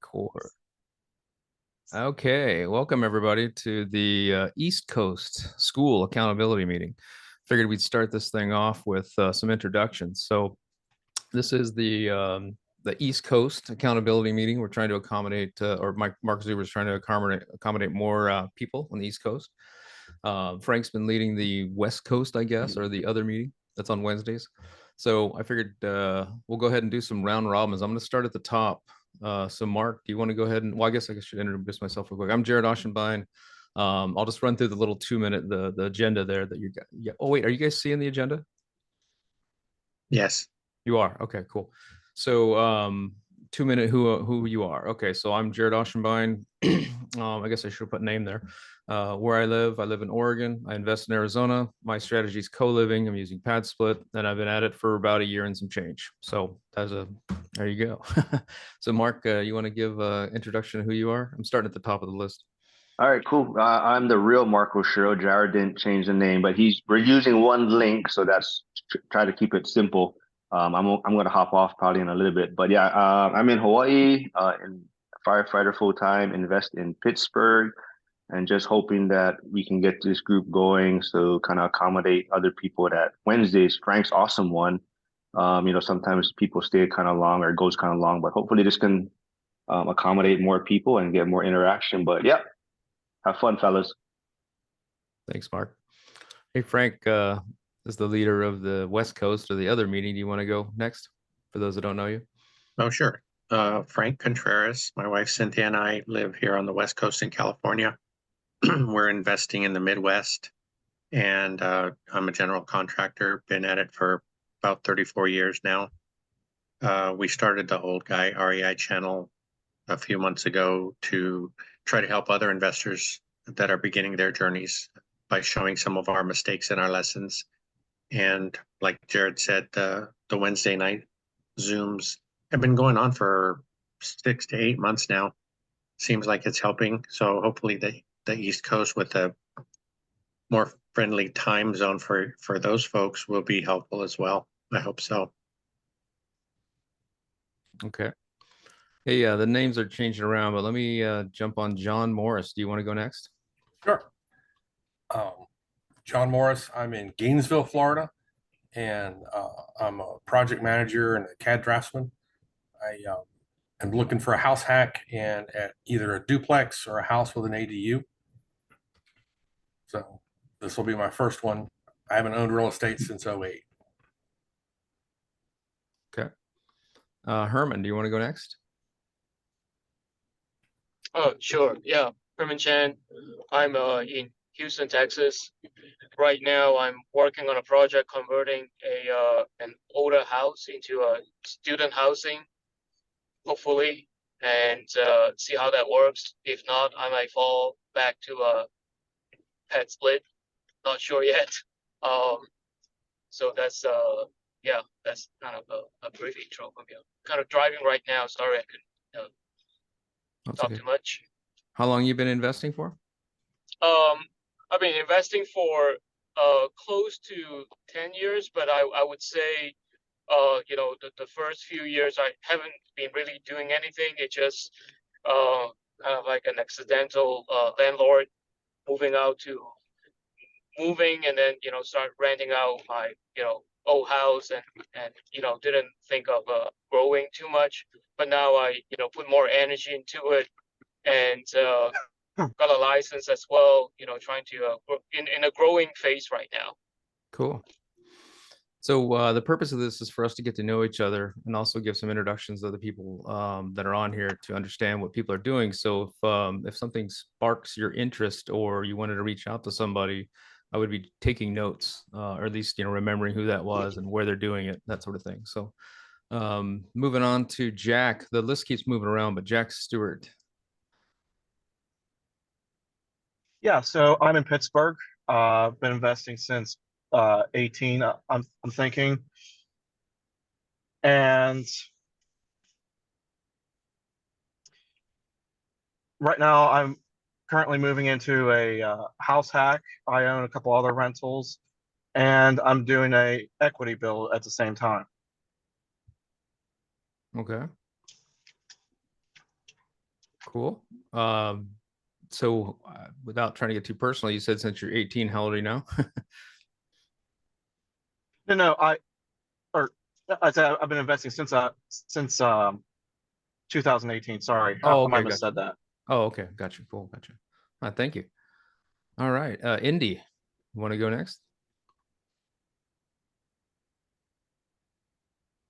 Record. Okay, welcome everybody to the East Coast School Accountability Meeting. Figured we'd start this thing off with some introductions. So this is the East Coast Accountability Meeting. We're trying to accommodate, or Mark Zuber is trying to accommodate more people on the East Coast. Frank's been leading the West Coast, I guess, or the other meeting that's on Wednesdays. So I figured we'll go ahead and do some round robins. I'm going to start at the top. So Mark, do you want to go ahead and, well, I guess I should introduce myself real quick. I'm Jared Oschenbein. I'll just run through the little 2-minute, the agenda there that you got. Yeah. Oh, wait, are you guys seeing the agenda? Yes. You are. Okay, cool. So 2-minute who you are. Okay, so I'm Jared Oschenbein. I guess I should have put name there. Where I live in Oregon. I invest in Arizona. My strategy is co-living. I'm using pad split, and I've been at it for about a year and some change. So there you go. So Mark, you want to give introduction to who you are? I'm starting at the top of the list. All right, cool. I'm the real Marco Shiro. Jared didn't change the name, but we're using one link, so that's try to keep it simple. I'm going to hop off probably in a little bit, but yeah, I'm in Hawaii, in firefighter full time, invest in Pittsburgh, and just hoping that we can get this group going. So kind of accommodate other people. That Wednesdays, Frank's awesome one. Sometimes people stay kind of long or it goes kind of long, but hopefully this can accommodate more people and get more interaction. But yeah. Have fun, fellas. Thanks, Mark. Hey, Frank, is the leader of the West Coast or the other meeting. Do you want to go next for those that don't know you? Oh, sure. Frank Contreras, my wife Cynthia, and I live here on the West Coast in California. We're investing in the Midwest, and I'm a general contractor, been at it for about 34 years now. We started the Old Guy REI channel a few months ago to try to help other investors that are beginning their journeys by showing some of our mistakes and our lessons. And like Jared said, the Wednesday night Zooms have been going on for 6 to 8 months now. Seems like it's helping. So hopefully the East Coast with a more friendly time zone for those folks will be helpful as well. I hope so. Okay. Hey, the names are changing around, but let me jump on John Morris. Do you want to go next? Sure. John Morris. I'm in Gainesville, Florida, and I'm a project manager and a CAD draftsman. I am looking for a house hack and at either a duplex or a house with an ADU. So this will be my first one. I haven't owned real estate since 2008. Okay. Herman, do you want to go next? Oh, sure. Yeah. Herman Chan. I'm in Houston, Texas. Right now, I'm working on a project converting an older house into a student housing, hopefully, and see how that works. If not, I might fall back to a pet split. Not sure yet. So that's yeah, that's kind of a brief intro from you. Kind of driving right now. Sorry, I couldn't talk too much. How long you been investing for? I've been investing for close to 10 years, but I would say the first few years I haven't been really doing anything. It just kind of like an accidental landlord moving and then start renting out my old house and didn't think of growing too much, but now I put more energy into it and got a license as well, trying to in a growing phase right now. Cool. So the purpose of this is for us to get to know each other and also give some introductions to the people that are on here to understand what people are doing. So if something sparks your interest or you wanted to reach out to somebody, I would be taking notes, or at least remembering who that was and where they're doing it, that sort of thing. So moving on to Jack. The list keeps moving around, but Jack Stewart. Yeah, so I'm in Pittsburgh. Been investing since 18. I'm thinking, and right now I'm currently moving into a house hack. I own a couple other rentals, and I'm doing a equity build at the same time. Okay. Cool. So without trying to get too personal, you said since you're 18, how old are you now? No, I said I've been investing since 2018. Sorry, Oh, I might okay, have gotcha. said that. Oh, okay, gotcha. Cool, gotcha. Thank you. All right, Indy, want to go next?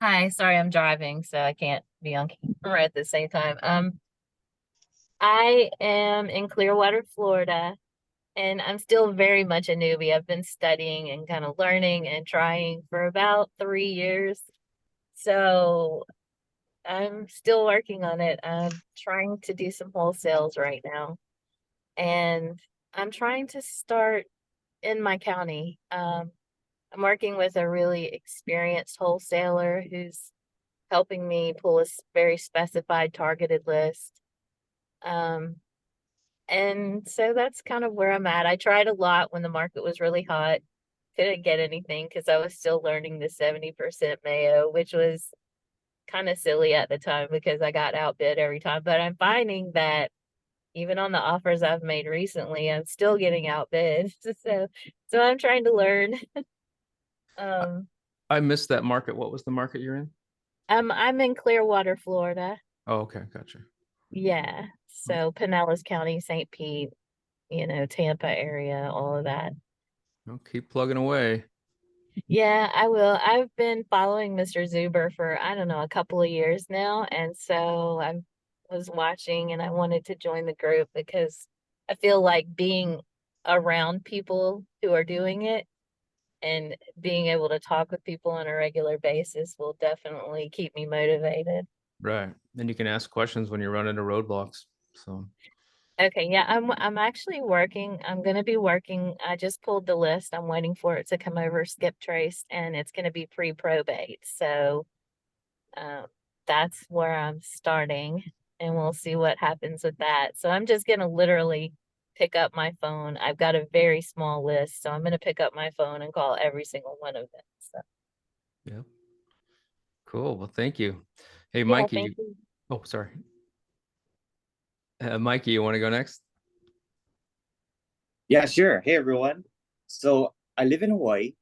Hi, sorry, I'm driving, so I can't be on camera at the same time. I am in Clearwater, Florida, and I'm still very much a newbie. I've been studying and kind of learning and trying for about 3 years. So I'm still working on it. I'm trying to do some wholesales right now, and I'm trying to start in my county. I'm working with a really experienced wholesaler who's helping me pull a very specified targeted list. Um, and so that's kind of where I'm at. I tried a lot when the market was really hot. Couldn't get anything because I was still learning the 70% Mayo, which was kind of silly at the time because I got outbid every time. But I'm finding that even on the offers I've made recently, I'm still getting outbid. So I'm trying to learn. Um, I missed that market. What was the market you're in? I'm in Clearwater, Florida. Oh, okay, gotcha. Yeah. So Pinellas County, St. Pete, Tampa area, all of that. Well, keep plugging away. Yeah, I will. I've been following Mr. Zuber for, I don't know, a couple of years now. And so I was watching and I wanted to join the group because I feel like being around people who are doing it and being able to talk with people on a regular basis will definitely keep me motivated. Right. And you can ask questions when you run into roadblocks. So Okay, yeah, I'm actually working. I'm gonna be working. I just pulled the list. I'm waiting for it to come over, skip trace, and it's gonna be pre-probate. So um, that's where I'm starting, and we'll see what happens with that. So I'm just gonna literally pick up my phone. I've got a very small list, so I'm gonna pick up my phone and call every single one of them. So yeah. Cool. Well, thank you. Hey, yeah, thank Mikey. you. Oh, sorry. Mikey, you want to go next? Yeah, sure. Hey, everyone. So I live in Hawaii.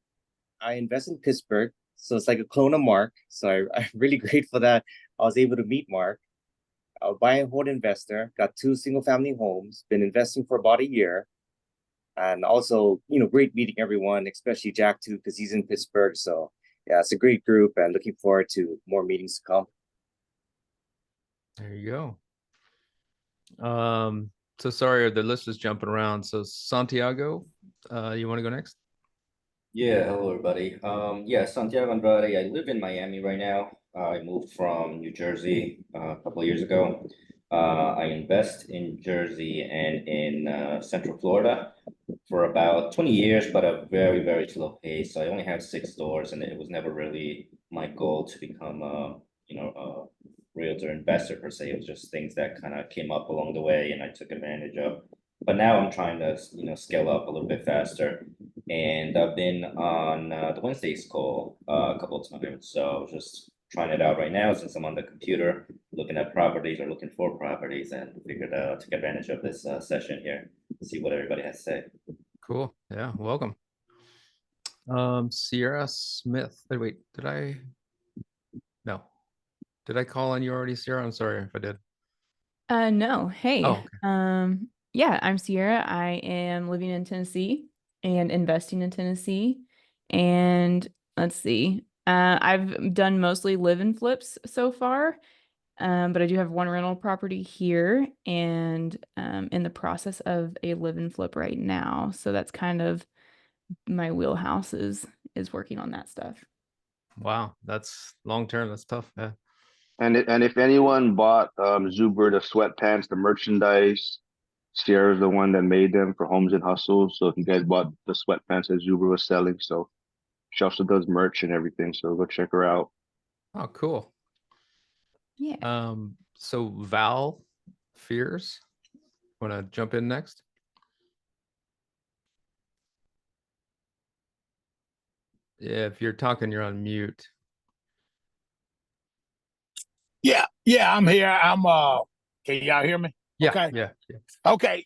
I invest in Pittsburgh. So it's like a clone of Mark. So I'm really grateful that I was able to meet Mark. A buy and hold investor, got 2 single-family homes, been investing for about a year. And also, great meeting everyone, especially Jack too, because he's in Pittsburgh. So yeah, it's a great group and looking forward to more meetings to come. There you go. So sorry, the list is jumping around. So Santiago, you want to go next? Yeah, hello everybody. Yeah, Santiago Andrade. I live in Miami right now. I moved from New Jersey a couple of years ago. I invest in Jersey and in Central Florida for about 20 years, but a very, very slow pace. So I only have 6 stores, and it was never really my goal to become a realtor investor per se. It was just things that kind of came up along the way, and I took advantage of. But now I'm trying to, scale up a little bit faster. And I've been on the Wednesdays call a couple of times. So I was just trying it out right now since I'm on the computer looking at properties or looking for properties, and figured to take advantage of this session here, see what everybody has to say. Cool. Yeah, welcome. Sierra Smith. Wait, did I? No. Did I call on you already, Sierra? I'm sorry if I did. No. Hey. Oh, okay. Yeah, I'm Sierra. I am living in Tennessee and investing in Tennessee. And let's see. I've done mostly live-in flips so far. But I do have one rental property here and in the process of a live-in flip right now. So that's kind of my wheelhouse is working on that stuff. Wow, that's long term. That's tough. Yeah. And if anyone bought Zuber the sweatpants, the merchandise, Sierra's the one that made them for Homes and Hustle. So if you guys bought the sweatpants that Zuber was selling, so she also does merch and everything. So go check her out. Oh, cool. Yeah. So Val Fears, want to jump in next? Yeah, if you're talking, you're on mute. Yeah, I'm here. Can y'all hear me? Yeah, Okay. yeah, yeah. Okay.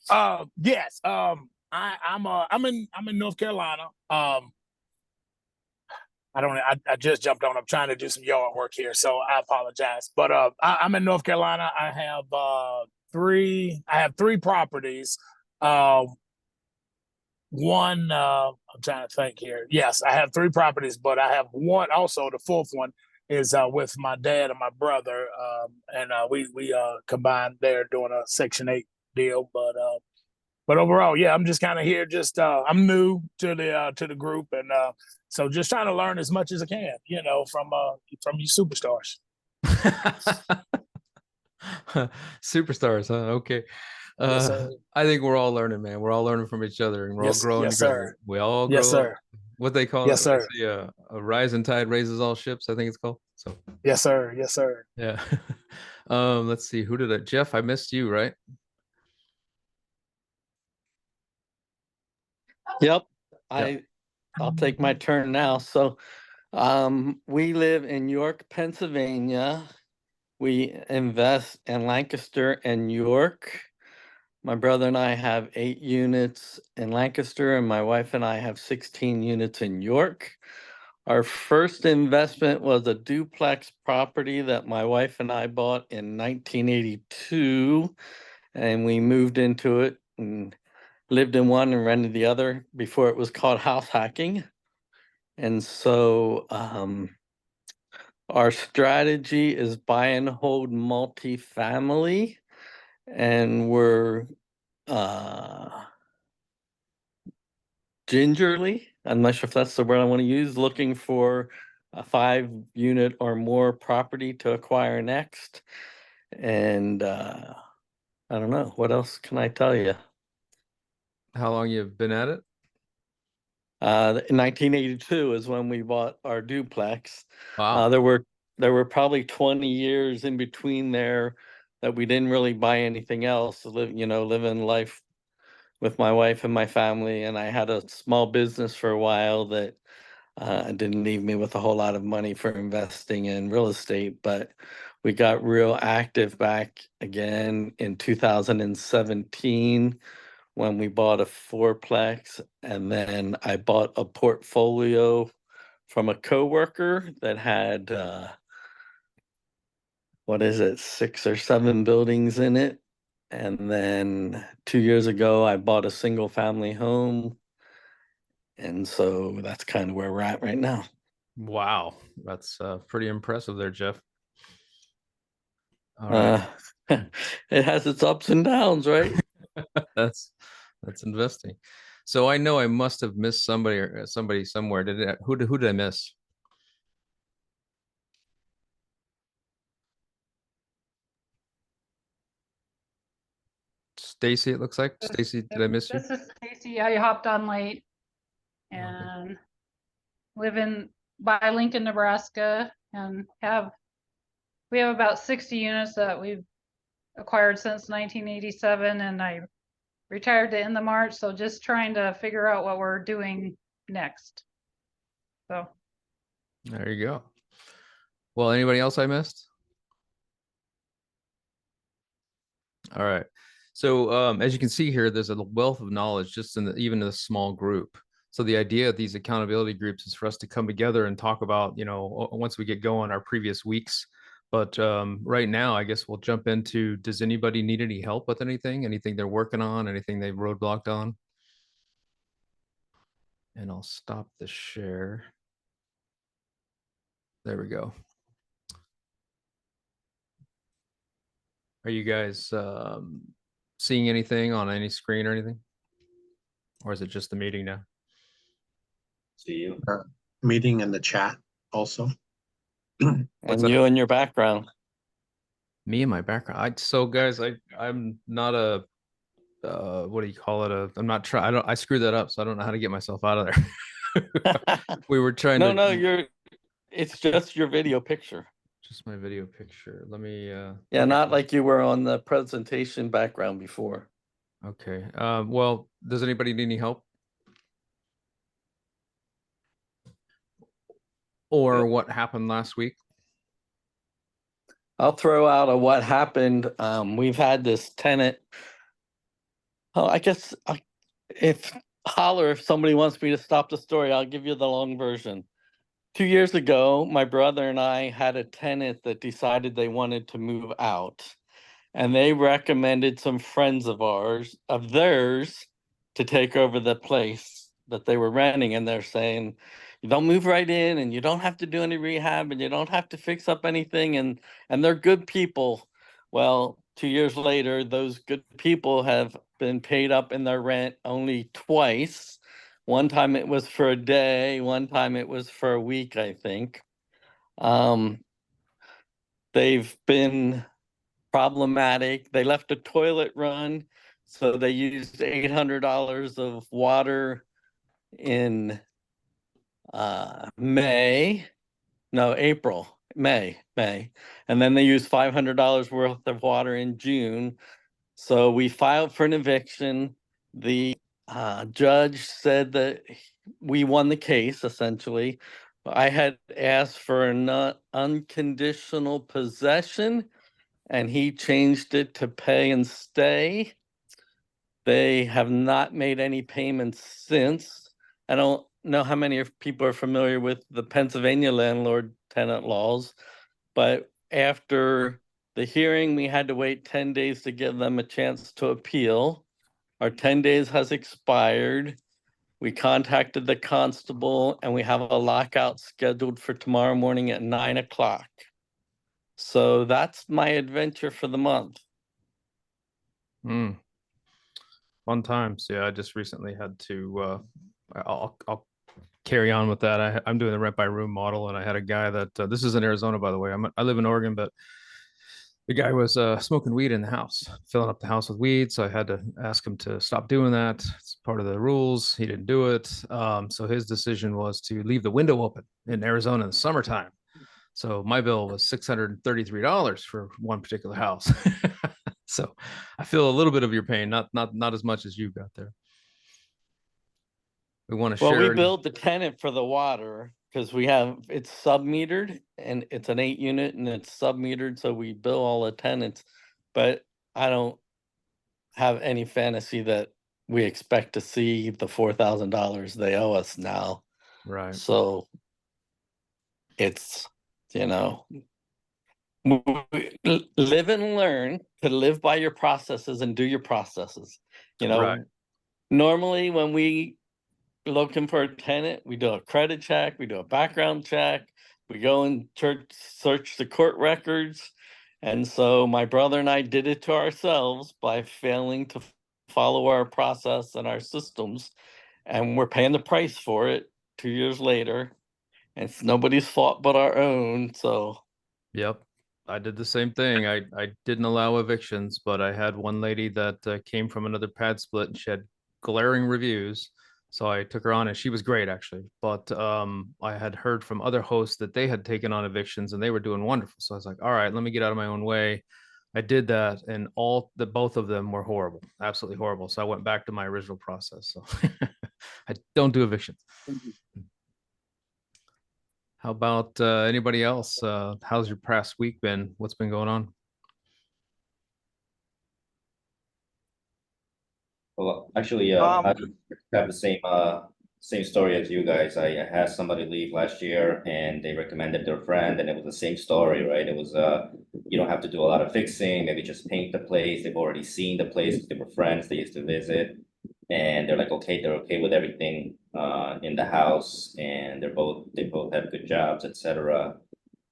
Yes. I'm in North Carolina. I just jumped on. I'm trying to do some yard work here, so I apologize. But I'm in North Carolina. I have three properties. One, I'm trying to think here. Yes, I have three properties, but I have one also. The fourth one is with my dad and my brother, and we combined there doing a Section 8 deal. But overall, yeah, I'm just kind of here. Just I'm new to the group, and so just trying to learn as much as I can, from you superstars. Superstars, huh? Okay. Yes, sir. I think we're all learning, man. We're all learning from each other, and we're all growing yes, together. sir. We all Yes, grow up. sir. What they call Yes, it? sir. They say, a rising tide raises all ships, I think it's called. So Yes, sir. Yes, sir. yeah. Let's see. Who did it? Jeff, I missed you, right? Yep. I'll take my turn now. So we live in York, Pennsylvania. We invest in Lancaster and York. My brother and I have 8 units in Lancaster, and my wife and I have 16 units in York. Our first investment was a duplex property that my wife and I bought in 1982, and we moved into it and lived in one and rented the other before it was called house hacking. And so our strategy is buy and hold multifamily, and we're gingerly, I'm not sure if that's the word I want to use, looking for a 5-unit or more property to acquire next. And I don't know, what else can I tell you? How long you've been at it? In 1982 is when we bought our duplex. Wow. There were probably 20 years in between there that we didn't really buy anything else, living life with my wife and my family. And I had a small business for a while that didn't leave me with a whole lot of money for investing in real estate, but we got real active back again in 2017 when we bought a fourplex, and then I bought a portfolio from a coworker that had 6 or 7 buildings in it. And then 2 years ago, I bought a single family home. And so that's kind of where we're at right now. Wow. That's pretty impressive there, Jeff. All right. It has its ups and downs, right? That's investing. So I know I must have missed somebody or somebody somewhere. Who did I miss? Stacy, it looks like. Stacy, did I miss you? This is Stacy. I hopped on late Okay. and live by Lincoln, Nebraska, and we have about 60 units that we've acquired since 1987, and I retired in the March, so just trying to figure out what we're doing next. So There you go. Well, anybody else I missed? All right. So as you can see here, there's a wealth of knowledge just even in a small group. So the idea of these accountability groups is for us to come together and talk about, once we get going, our previous weeks. But right now, I guess we'll jump into, does anybody need any help with anything they're working on, anything they've roadblocked on? And I'll stop the share. There we go. Are you guys seeing anything on any screen or anything? Or is it just the meeting now? See you. Meeting in the chat also. And you and your background. Me and my background. So guys, I'm not a what do you call it? I'm not trying. I screwed that up, so I don't know how to get myself out of there. We were trying to. No, it's just your video picture. Just my video picture. Let me. Yeah, okay. not like you were on the presentation background before. Okay. Well, does anybody need any help? Or what happened last week? I'll throw out a what happened. We've had this tenant. Oh, I guess if somebody wants me to stop the story, I'll give you the long version. 2 years ago, my brother and I had a tenant that decided they wanted to move out. And they recommended some friends of theirs, to take over the place that they were renting. And they're saying, you don't move right in, and you don't have to do any rehab, and you don't have to fix up anything. And they're good people. Well, 2 years later, those good people have been paid up in their rent only twice. One time it was for a day, one time it was for a week, I think. They've been problematic. They left a toilet run, so they used $800 of water in May, and then they used $500 worth of water in June. So we filed for an eviction. The judge said that we won the case, essentially. I had asked for an unconditional possession, and he changed it to pay and stay. They have not made any payments since. I don't know how many people are familiar with the Pennsylvania landlord tenant laws, but after the hearing, we had to wait 10 days to give them a chance to appeal. Our 10 days has expired. We contacted the constable, and we have a lockout scheduled for tomorrow morning at 9 o'clock. So that's my adventure for the month. Fun times. Yeah, I just recently had to. I'll carry on with that. I'm doing the rent by room model, and I had a guy that this is in Arizona, by the way. I live in Oregon, but the guy was smoking weed in the house, filling up the house with weed. So I had to ask him to stop doing that. It's part of the rules. He didn't do it. So his decision was to leave the window open in Arizona in the summertime. So my bill was $633 for one particular house. So I feel a little bit of your pain, not as much as you got there. We want to Well, share. we billed the tenant for the water because it's sub-metered, and it's an 8-unit and it's sub-metered, so we bill all the tenants. But I don't have any fantasy that we expect to see the $4,000 they owe us now. Right. So it's, live and learn to live by your processes and do your processes. Right. Normally when we looking for a tenant, we do a credit check, we do a background check, we go and search the court records. And so my brother and I did it to ourselves by failing to follow our process and our systems, and we're paying the price for it 2 years later. And it's nobody's fault but our own. So Yep. I did the same thing. I didn't allow evictions, but I had one lady that came from another pad split, and she had glaring reviews. So I took her on, and she was great, actually. But I had heard from other hosts that they had taken on evictions and they were doing wonderful. So I was like, all right, let me get out of my own way. I did that, and both of them were horrible, absolutely horrible. So I went back to my original process. So I don't do evictions. How about anybody else? How's your past week been? What's been going on? Well, actually, I have the same story as you guys. I had somebody leave last year, and they recommended their friend, and it was the same story, right? It was you don't have to do a lot of fixing, maybe just paint the place. They've already seen the place. They were friends. They used to visit, and they're like, okay, they're okay with everything in the house, and they both have good jobs, etc.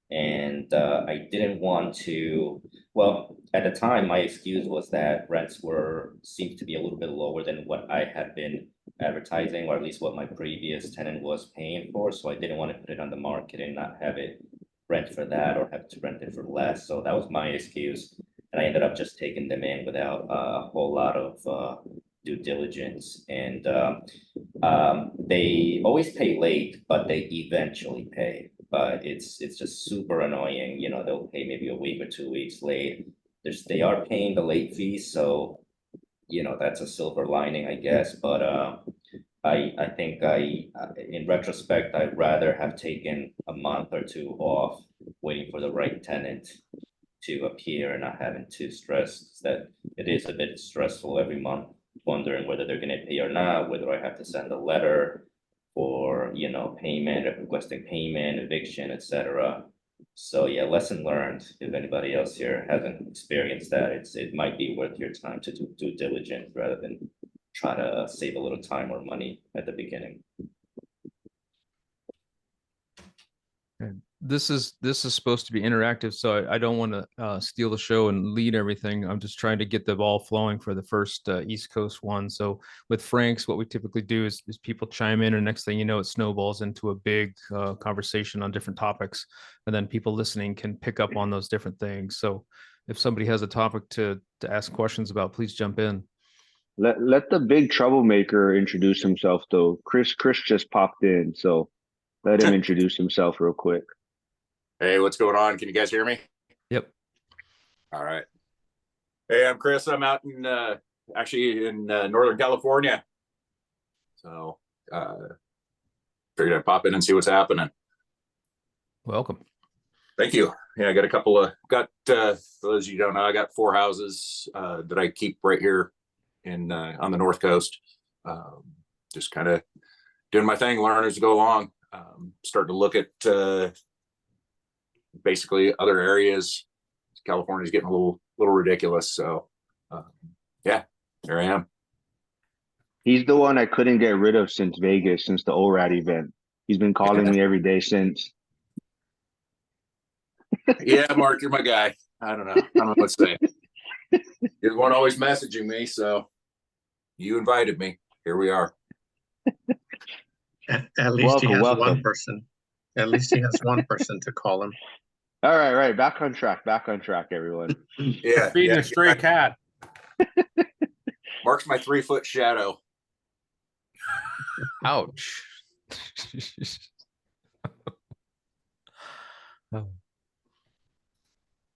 And I didn't want to. Well, at the time, my excuse was that rents seemed to be a little bit lower than what I had been advertising, or at least what my previous tenant was paying for. So I didn't want to put it on the market and not have it rent for that, or have to rent it for less. So that was my excuse, and I ended up just taking them in without a whole lot of due diligence. And they always pay late, but they eventually pay. But it's just super annoying. They'll pay maybe a week or 2 weeks late. They are paying the late fees, so that's a silver lining, I guess. But I think in retrospect, I'd rather have taken a month or two off waiting for the right tenant. to appear and not having to stress that it is a bit stressful every month, wondering whether they're going to pay or not, whether I have to send a letter for, you know, payment, requesting payment, eviction, etc. So yeah, lesson learned. If anybody else here hasn't experienced that, it might be worth your time to do due diligence rather than try to save a little time or money at the beginning. This is supposed to be interactive, so I don't want to steal the show and lead everything. I'm just trying to get the ball flowing for the first East Coast one. So with Frank's, what we typically do is people chime in, and next thing you know, it snowballs into a big conversation on different topics, and then people listening can pick up on those different things. So if somebody has a topic to ask questions about, please jump in. Let the big troublemaker introduce himself though. Chris just popped in, so let him introduce himself real quick. Hey, what's going on? Can you guys hear me? Yep. All right. Hey, I'm Chris. I'm out in actually in Northern California. So figured I'd pop in and see what's happening. Welcome. Thank you. Yeah, I got a couple of for those of you who don't know, I got 4 houses that I keep right here in on the North Coast. Just kind of doing my thing, learning as we go along. Starting to look at basically other areas. California's getting a little ridiculous. So yeah, here I am. He's the one I couldn't get rid of since Vegas, since the ORAD event. He's been calling me every day since. Yeah, Mark, you're my guy. I don't know what to say. You're the one always messaging me, so you invited me. Here we are. At least he has welcome. one person. At least he has one person to call him. All right. Back on track, everyone. Yeah. Feeding a stray cat. Mark's my 3-foot shadow. Ouch.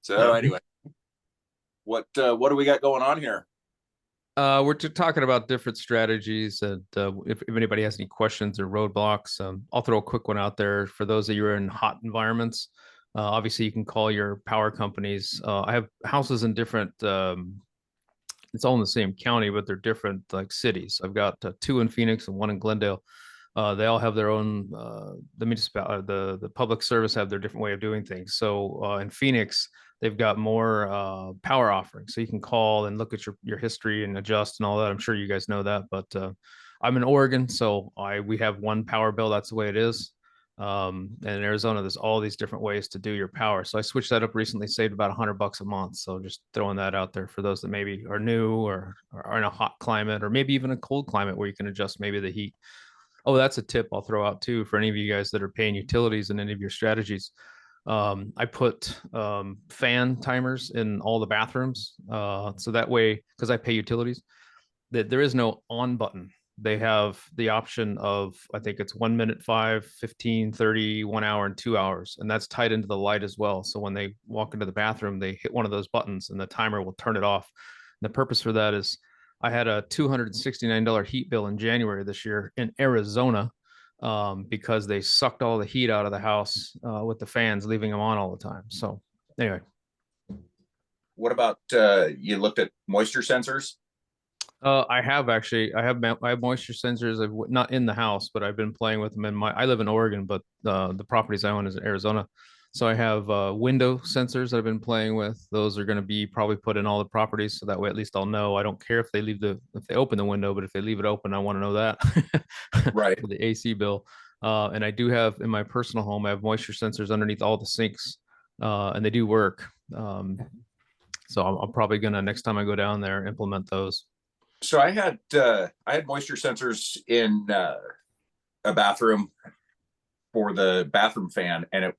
So anyway, what do we got going on here? We're talking about different strategies, and if anybody has any questions or roadblocks, I'll throw a quick one out there for those of you who are in hot environments. Obviously, you can call your power companies. I have houses in different. It's all in the same county, but they're different like cities. I've got 2 in Phoenix and 1 in Glendale. They all have their own. The municipality, the public service have their different way of doing things. So in Phoenix, they've got more power offerings, so you can call and look at your history and adjust and all that. I'm sure you guys know that, but I'm in Oregon, so we have one power bill. That's the way it is. And in Arizona, there's all these different ways to do your power. So I switched that up recently, saved about $100 a month. So just throwing that out there for those that maybe are new or are in a hot climate, or maybe even a cold climate where you can adjust maybe the heat. Oh, that's a tip I'll throw out too for any of you guys that are paying utilities and any of your strategies. I put fan timers in all the bathrooms. So that way, because I pay utilities, that there is no on button. They have the option of, I think it's 1 minute, 5, 15, 30, 1 hour, and 2 hours. And that's tied into the light as well. So when they walk into the bathroom, they hit one of those buttons and the timer will turn it off. And the purpose for that is I had a $269 heat bill in January this year in Arizona. Because they sucked all the heat out of the house with the fans, leaving them on all the time. So anyway. What about you looked at moisture sensors? I have actually. I have moisture sensors. Not in the house, but I've been playing with them I live in Oregon, but the properties I own is in Arizona. So I have window sensors that I've been playing with. Those are going to be probably put in all the properties, so that way at least I'll know. I don't care if they open the window, but if they leave it open, I want to know that. Right. For the AC bill. And I do have in my personal home, I have moisture sensors underneath all the sinks, and they do work. So I'm probably gonna, next time I go down there, implement those. So I had moisture sensors in a bathroom for the bathroom fan, and it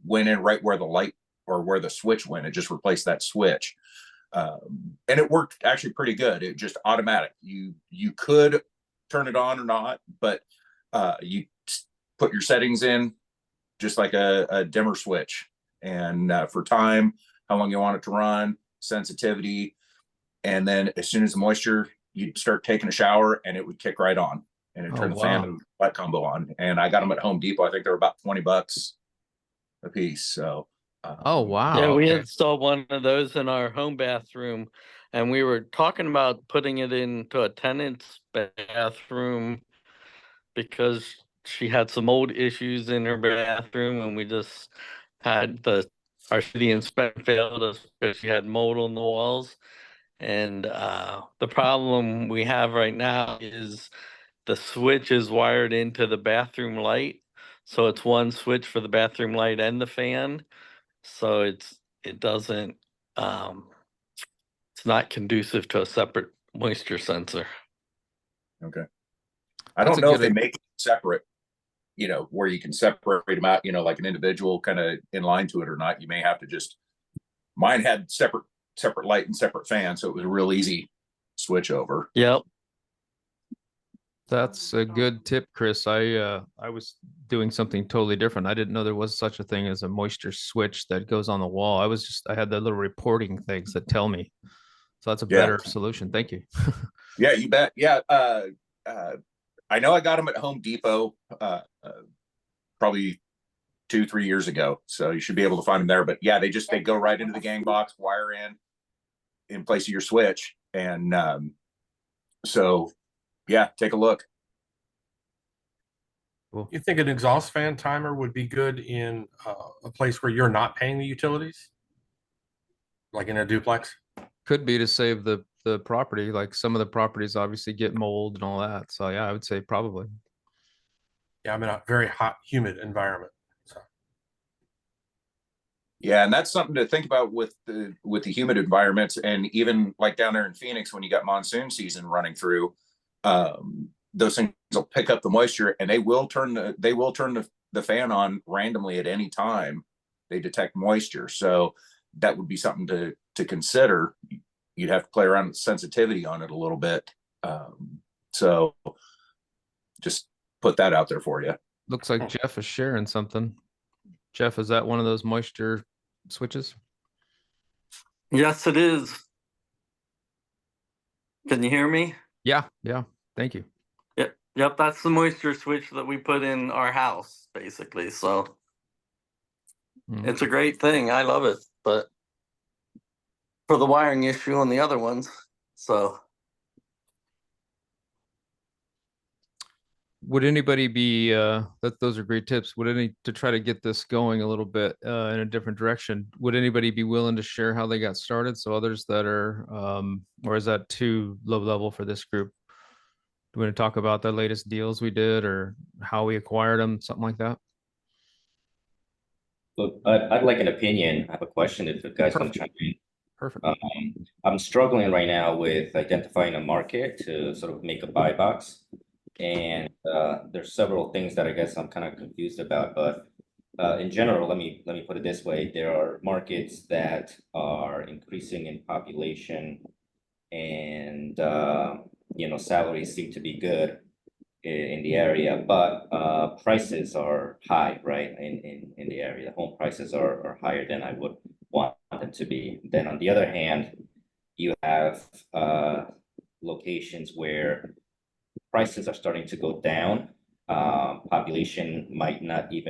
went in right where the light or where the switch went. It just replaced that switch, and it worked actually pretty good. It just automatic. You could turn it on or not, but you put your settings in just like a dimmer switch, and for time, how long you want it to run, sensitivity, and then as soon as the moisture, you'd start taking a shower and it would kick right on, and it turned the fan and light combo on. And I got them at Home Depot. I think they were about $20 a piece. So Oh, wow. Yeah, we Okay. installed one of those in our home bathroom, and we were talking about putting it into a tenant's bathroom because she had some old issues in her bathroom, and we just had our city inspector failed us because she had mold on the walls. And the problem we have right now is the switch is wired into the bathroom light. So it's one switch for the bathroom light and the fan. So it doesn't it's not conducive to a separate moisture sensor. Okay. I That's don't a know if good they make it separate, where you can separate them out, like an individual kind of in line to it or not. You may have to mine had separate light and separate fan, so it was a real easy switch over. Yep. That's a good tip, Chris. I was doing something totally different. I didn't know there was such a thing as a moisture switch that goes on the wall. I had the little reporting things that tell me. So that's a Yeah. better solution. Thank you. Yeah, you bet. Yeah. I know I got them at Home Depot probably 2-3 years ago. So you should be able to find them there. But yeah, they go right into the gang box, wire in place of your switch. And so yeah, take a look. Cool. You think an exhaust fan timer would be good in a place where you're not paying the utilities, like in a duplex? Could be to save the property. Like some of the properties obviously get mold and all that. So yeah, I would say probably. Yeah, I'm in a very hot, humid environment. So Yeah, and that's something to think about with the humid environments, and even like down there in Phoenix when you got monsoon season running through, those things will pick up the moisture, and they will turn the fan on randomly at any time they detect moisture. So that would be something to consider. You'd have to play around with sensitivity on it a little bit. So just put that out there for you. Looks like Jeff is sharing something. Jeff, is that one of those moisture switches? Yes, it is. Can you hear me? Yeah. Thank you. Yep, that's the moisture switch that we put in our house, basically. So it's a great thing. I love it, but for the wiring issue on the other ones. So would anybody be those are great tips. To try to get this going a little bit in a different direction, would anybody be willing to share how they got started, so others that are or is that too low level for this group? Do we want to talk about the latest deals we did or how we acquired them, something like that? Look, I'd like an opinion. I have a question if you guys want to chime in. Perfect. I'm struggling right now with identifying a market to sort of make a buy box. And there's several things that I guess I'm kind of confused about. But in general, let me put it this way. There are markets that are increasing in population and salaries seem to be good in the area, but prices are high, right? In the area, home prices are higher than I would want them to be. Then on the other hand, you have locations where prices are starting to go down. Population might not be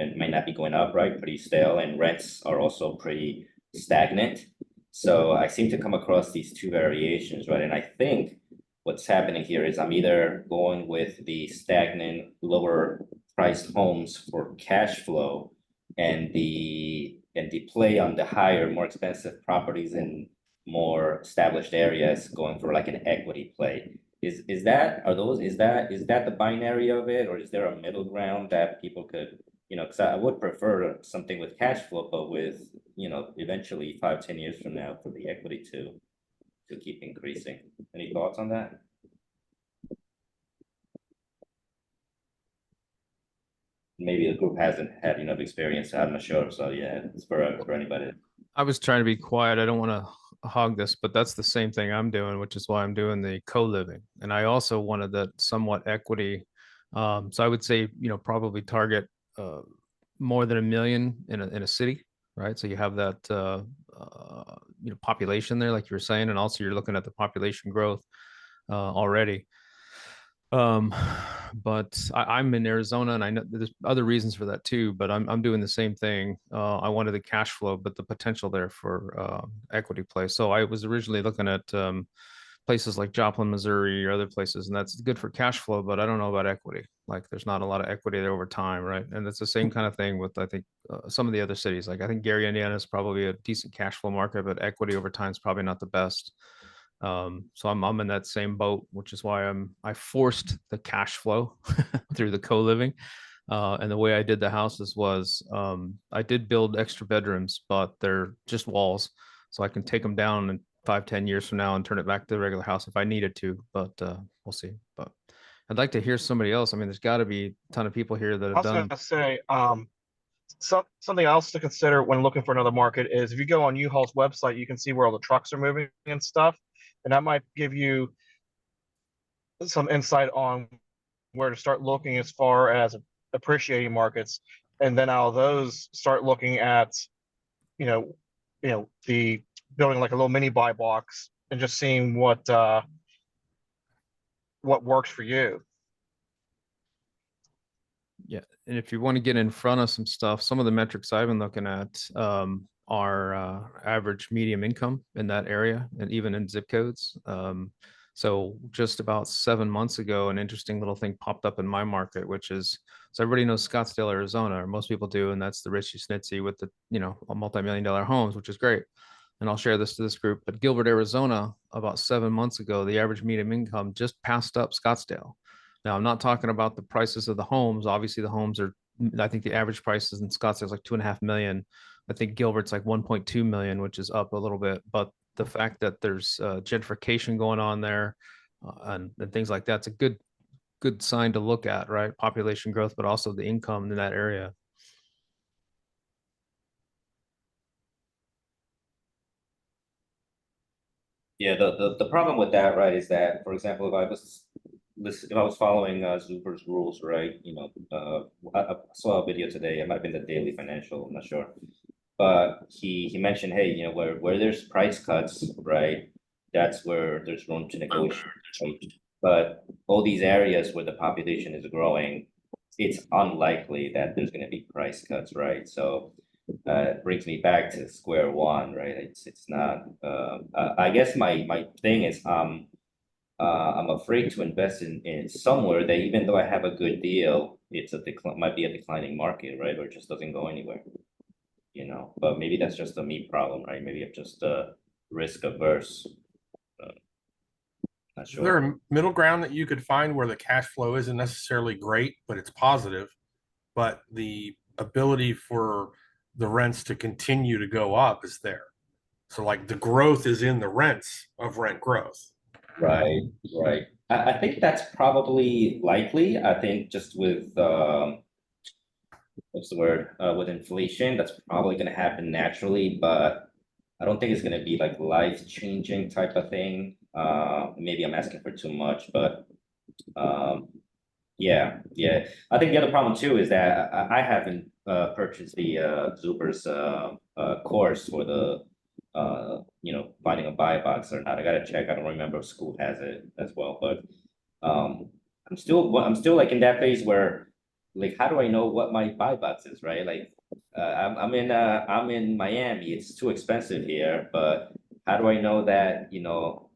going up, right? Pretty stale, and rents are also pretty stagnant. So I seem to come across these two variations, right? And I think what's happening here is I'm either going with the stagnant, lower priced homes for cash flow, and the play on the higher, more expensive properties in more established areas going for like an equity play. Is that the binary of it, or is there a middle ground that people could, because I would prefer something with cash flow, but with, eventually 5-10 years from now for the equity to keep increasing. Any thoughts on that? Maybe the group hasn't had enough experience. I'm not sure. So yeah, it's for anybody. I was trying to be quiet. I don't want to hog this, but that's the same thing I'm doing, which is why I'm doing the co-living. And I also wanted that somewhat equity. So I would say, probably target more than 1 million in a city, right? So you have that population there, like you were saying, and also you're looking at the population growth already. Um, but I'm in Arizona, and I know there's other reasons for that too. But I'm doing the same thing. I wanted the cash flow, but the potential there for equity play. So I was originally looking at places like Joplin, Missouri, or other places, and that's good for cash flow. But I don't know about equity. Like, there's not a lot of equity there over time, right? And it's the same kind of thing with, I think, some of the other cities. Like, I think Gary, Indiana is probably a decent cash flow market, but equity over time is probably not the best. So I'm in that same boat, which is why I forced the cash flow through the co-living. And the way I did the houses was, I did build extra bedrooms, but they're just walls, so I can take them down in 5-10 years from now and turn it back to the regular house if I needed to. But we'll see. But I'd like to hear somebody else. I mean, there's got to be a ton of people here that I have was done. gonna say, something else to consider when looking for another market is if you go on U-Haul's website, you can see where all the trucks are moving and stuff, and that might give you some insight on where to start looking as far as appreciating markets, and then out of those start looking at, you know, the building like a little mini buy box and just seeing what works for you. Yeah, and if you want to get in front of some stuff, some of the metrics I've been looking at are average medium income in that area, and even in zip codes. So just about 7 months ago, an interesting little thing popped up in my market, which is, so everybody knows Scottsdale, Arizona, or most people do, and that's the Richie Schnitzy with the, multi-million-dollar homes, which is great. And I'll share this to this group. But Gilbert, Arizona, about 7 months ago, the average medium income just passed up Scottsdale. Now, I'm not talking about the prices of the homes. Obviously, the homes are, I think the average prices in Scottsdale is like 2.5 million. I think Gilbert's like 1.2 million, which is up a little bit. But the fact that there's gentrification going on there, and things like that's a good sign to look at, right? Population growth, but also the income in that area. Yeah, the problem with that, right, is that, for example, if I was following Zuber's rules, right, I saw a video today. It might have been the Daily Financial, I'm not sure, but he mentioned, hey, where there's price cuts, right, that's where there's room to negotiate, right? But all these areas where the population is growing, it's unlikely that there's going to be price cuts, right? So it brings me back to square one, right? It's not. I guess my thing is, I'm afraid to invest in somewhere that, even though I have a good deal, might be a declining market, right? Or it just doesn't go anywhere, But maybe that's just a me problem, right? Maybe I'm just risk averse. Not Is there sure. a middle ground that you could find where the cash flow isn't necessarily great, but it's positive, but the ability for the rents to continue to go up is there? So like the growth is in the rents of rent growth. Right, right. I think that's probably likely. I think just with what's the word? With inflation, that's probably going to happen naturally, but I don't think it's going to be like life-changing type of thing. Maybe I'm asking for too much, but yeah. I think the other problem too is that I haven't purchased the Zuber's course for the finding a buy box or not. I gotta check. I don't remember if school has it as well, but I'm still like in that phase where, like, how do I know what my buy box is, right? Like, I'm in Miami. It's too expensive here, but how do I know that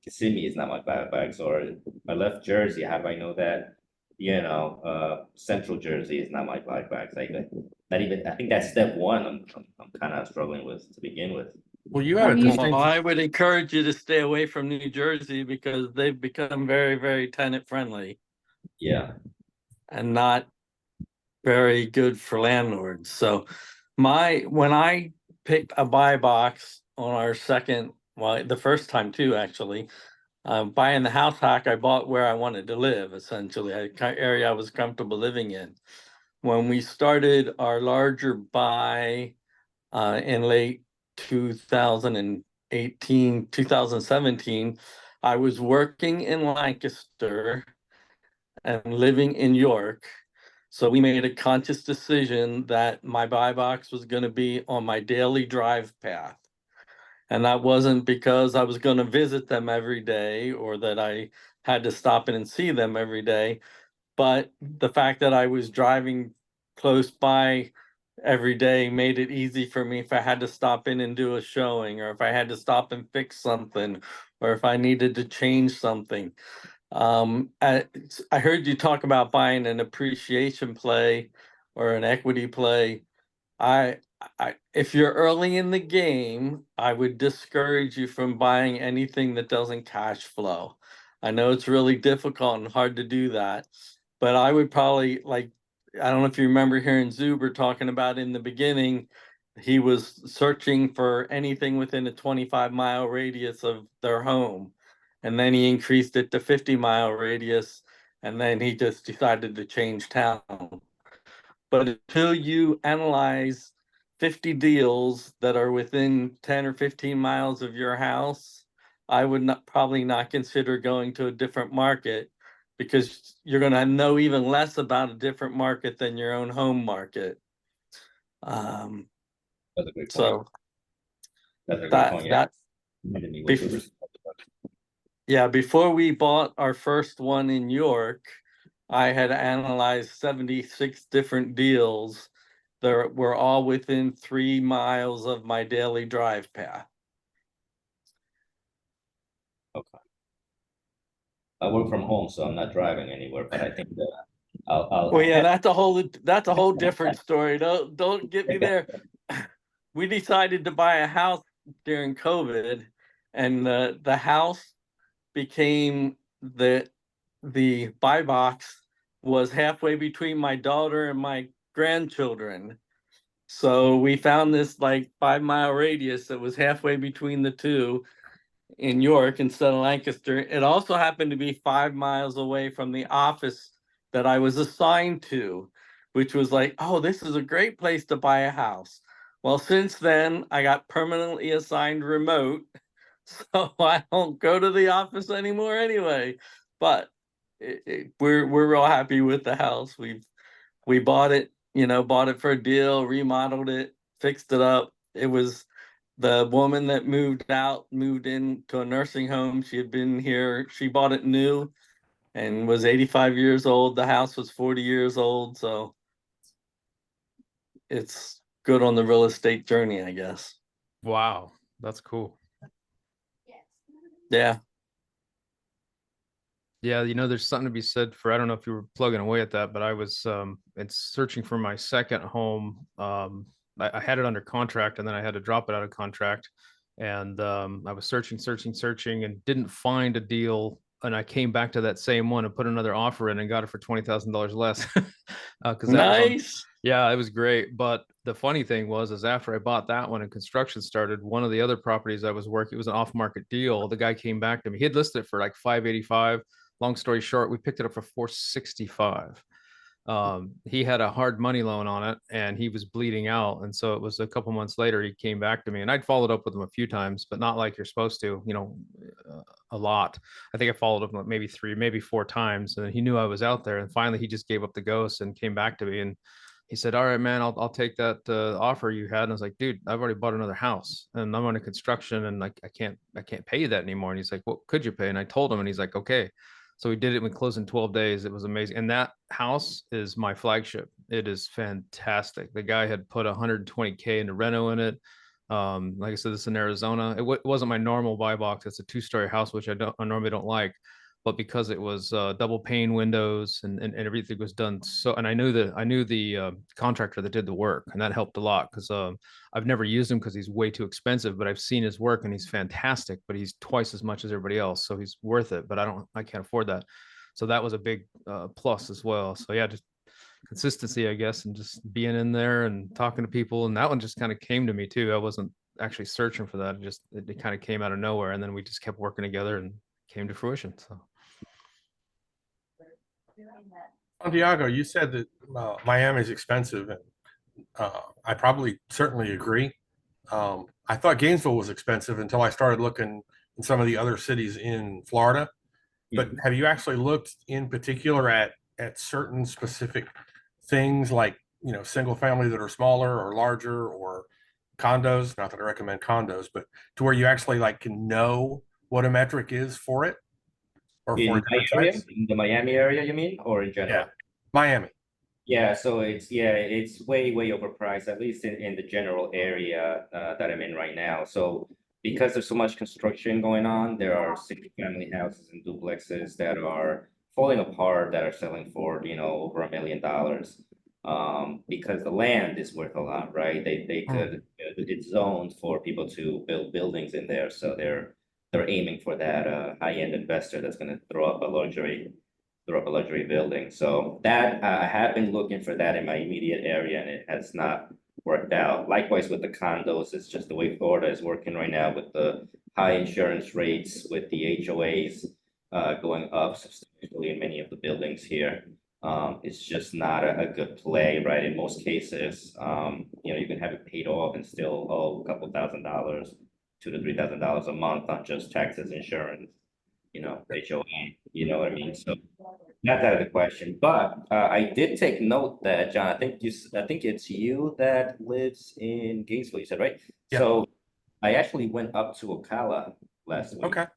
Kissimmee is not my buy box? Or I left Jersey. How do I know that Central Jersey is not my buy box? Like, not even. I think that's step one. I'm kind of struggling with to begin with. Well, you had a distinct. I would encourage you to stay away from New Jersey because they've become very, very tenant friendly. Yeah. And not very good for landlords. So when I picked a buy box on our the first time too, actually, buying the house hack, I bought where I wanted to live, essentially, a area I was comfortable living in. When we started our larger buy in late 2018, 2017, I was working in Lancaster and living in York. So we made a conscious decision that my buy box was going to be on my daily drive path. And that wasn't because I was going to visit them every day or that I had to stop in and see them every day, but the fact that I was driving close by every day made it easy for me if I had to stop in and do a showing, or if I had to stop and fix something, or if I needed to change something. I heard you talk about buying an appreciation play or an equity play. If you're early in the game, I would discourage you from buying anything that doesn't cash flow. I know it's really difficult and hard to do that, but I would probably I don't know if you remember hearing Zuber talking about in the beginning, he was searching for anything within a 25-mile radius of their home. And then he increased it to 50-mile radius, and then he just decided to change town. But until you analyze 50 deals that are within 10 or 15 miles of your house, I would probably not consider going to a different market, because you're going to know even less about a different market than your own home market. That's a great point. So That's a great point. Yeah, before we bought our first one in York, I had analyzed 76 different deals that were all within 3 miles of my daily drive path. Okay. I work from home, so I'm not driving anywhere, but I think that Well, yeah, that's a whole different story. Don't get me there. We decided to buy a house during COVID, and the house became the buy box was halfway between my daughter and my grandchildren. So we found this 5-mile radius that was halfway between the two in York instead of Lancaster. It also happened to be 5 miles away from the office that I was assigned to, which was oh, this is a great place to buy a house. Well, since then, I got permanently assigned remote, so I don't go to the office anymore anyway. But we're real happy with the house. We bought it, bought it for a deal, remodeled it, fixed it up. It was the woman that moved into a nursing home. She had been here. She bought it new and was 85 years old. The house was 40 years old. So it's good on the real estate journey, I guess. Wow, that's cool. Yeah. Yeah, there's something to be said for, I don't know if you were plugging away at that, but I was it's searching for my second home. I had it under contract, and then I had to drop it out of contract. And I was searching and didn't find a deal. And I came back to that same one and put another offer in and got it for $20,000 less. Nice. Yeah, it was great. But the funny thing is after I bought that one and construction started, one of the other properties I was working, it was an off-market deal. The guy came back to me. He had listed it for $585. Long story short, we picked it up for $465. He had a hard money loan on it and he was bleeding out. And so it was a couple months later, he came back to me, and I'd followed up with him a few times, but not like you're supposed to, a lot. I think I followed up maybe 3, maybe 4 times. And he knew I was out there. And finally he just gave up the ghost and came back to me. And he said, all right, man, I'll take that offer you had. And I was like, dude, I've already bought another house and I'm under construction and I can't pay you that anymore. And he's like, what could you pay? And I told him, and he's like, okay. So we did it. We closed in 12 days. It was amazing. And that house is my flagship. It is fantastic. The guy had put $120K into reno in it. Like I said, this is in Arizona. It wasn't my normal buy box. It's a 2-story house, which I normally don't like. But because it was double pane windows and everything was done so, and I knew the contractor that did the work, and that helped a lot because I've never used him because he's way too expensive, but I've seen his work and he's fantastic, but he's twice as much as everybody else, so he's worth it. But I can't afford that, so that was a big plus as well. So yeah, just consistency, I guess, and just being in there and talking to people, and that one just kind of came to me too. I wasn't actually searching for that; it kind of came out of nowhere, and then we just kept working together and came to fruition. So. Santiago, you said that Miami is expensive, and I probably certainly agree. I thought Gainesville was expensive until I started looking in some of the other cities in Florida. But have you actually looked in particular at certain specific things like, single family that are smaller or larger, or condos, not that I recommend condos, but to where you actually like can know what a metric is for it or In for my different area, types? in the Miami area, you mean, or in general? Yeah, Miami. Yeah, so it's way overpriced, at least in the general area that I'm in right now. So because there's so much construction going on, there are single family houses and duplexes that are falling apart that are selling for, over $1 million. Because the land is worth a lot, right? They could it's zoned for people to build buildings in there, so they're aiming for that high-end investor that's going to throw up a luxury building. So that I have been looking for that in my immediate area, and it has not worked out. Likewise with the condos, it's just the way Florida is working right now with the high insurance rates, with the HOAs going up substantially in many of the buildings here. It's just not a good play, right? In most cases, you can have it paid off and still owe a couple $1,000s, $2,000 to $3,000 a month on just taxes, insurance, HOA, you know what I mean? So that's out of the question. But I did take note that, John, I think it's you that lives in Gainesville, you said, right? Yeah. So I actually went up to Ocala last week. Okay.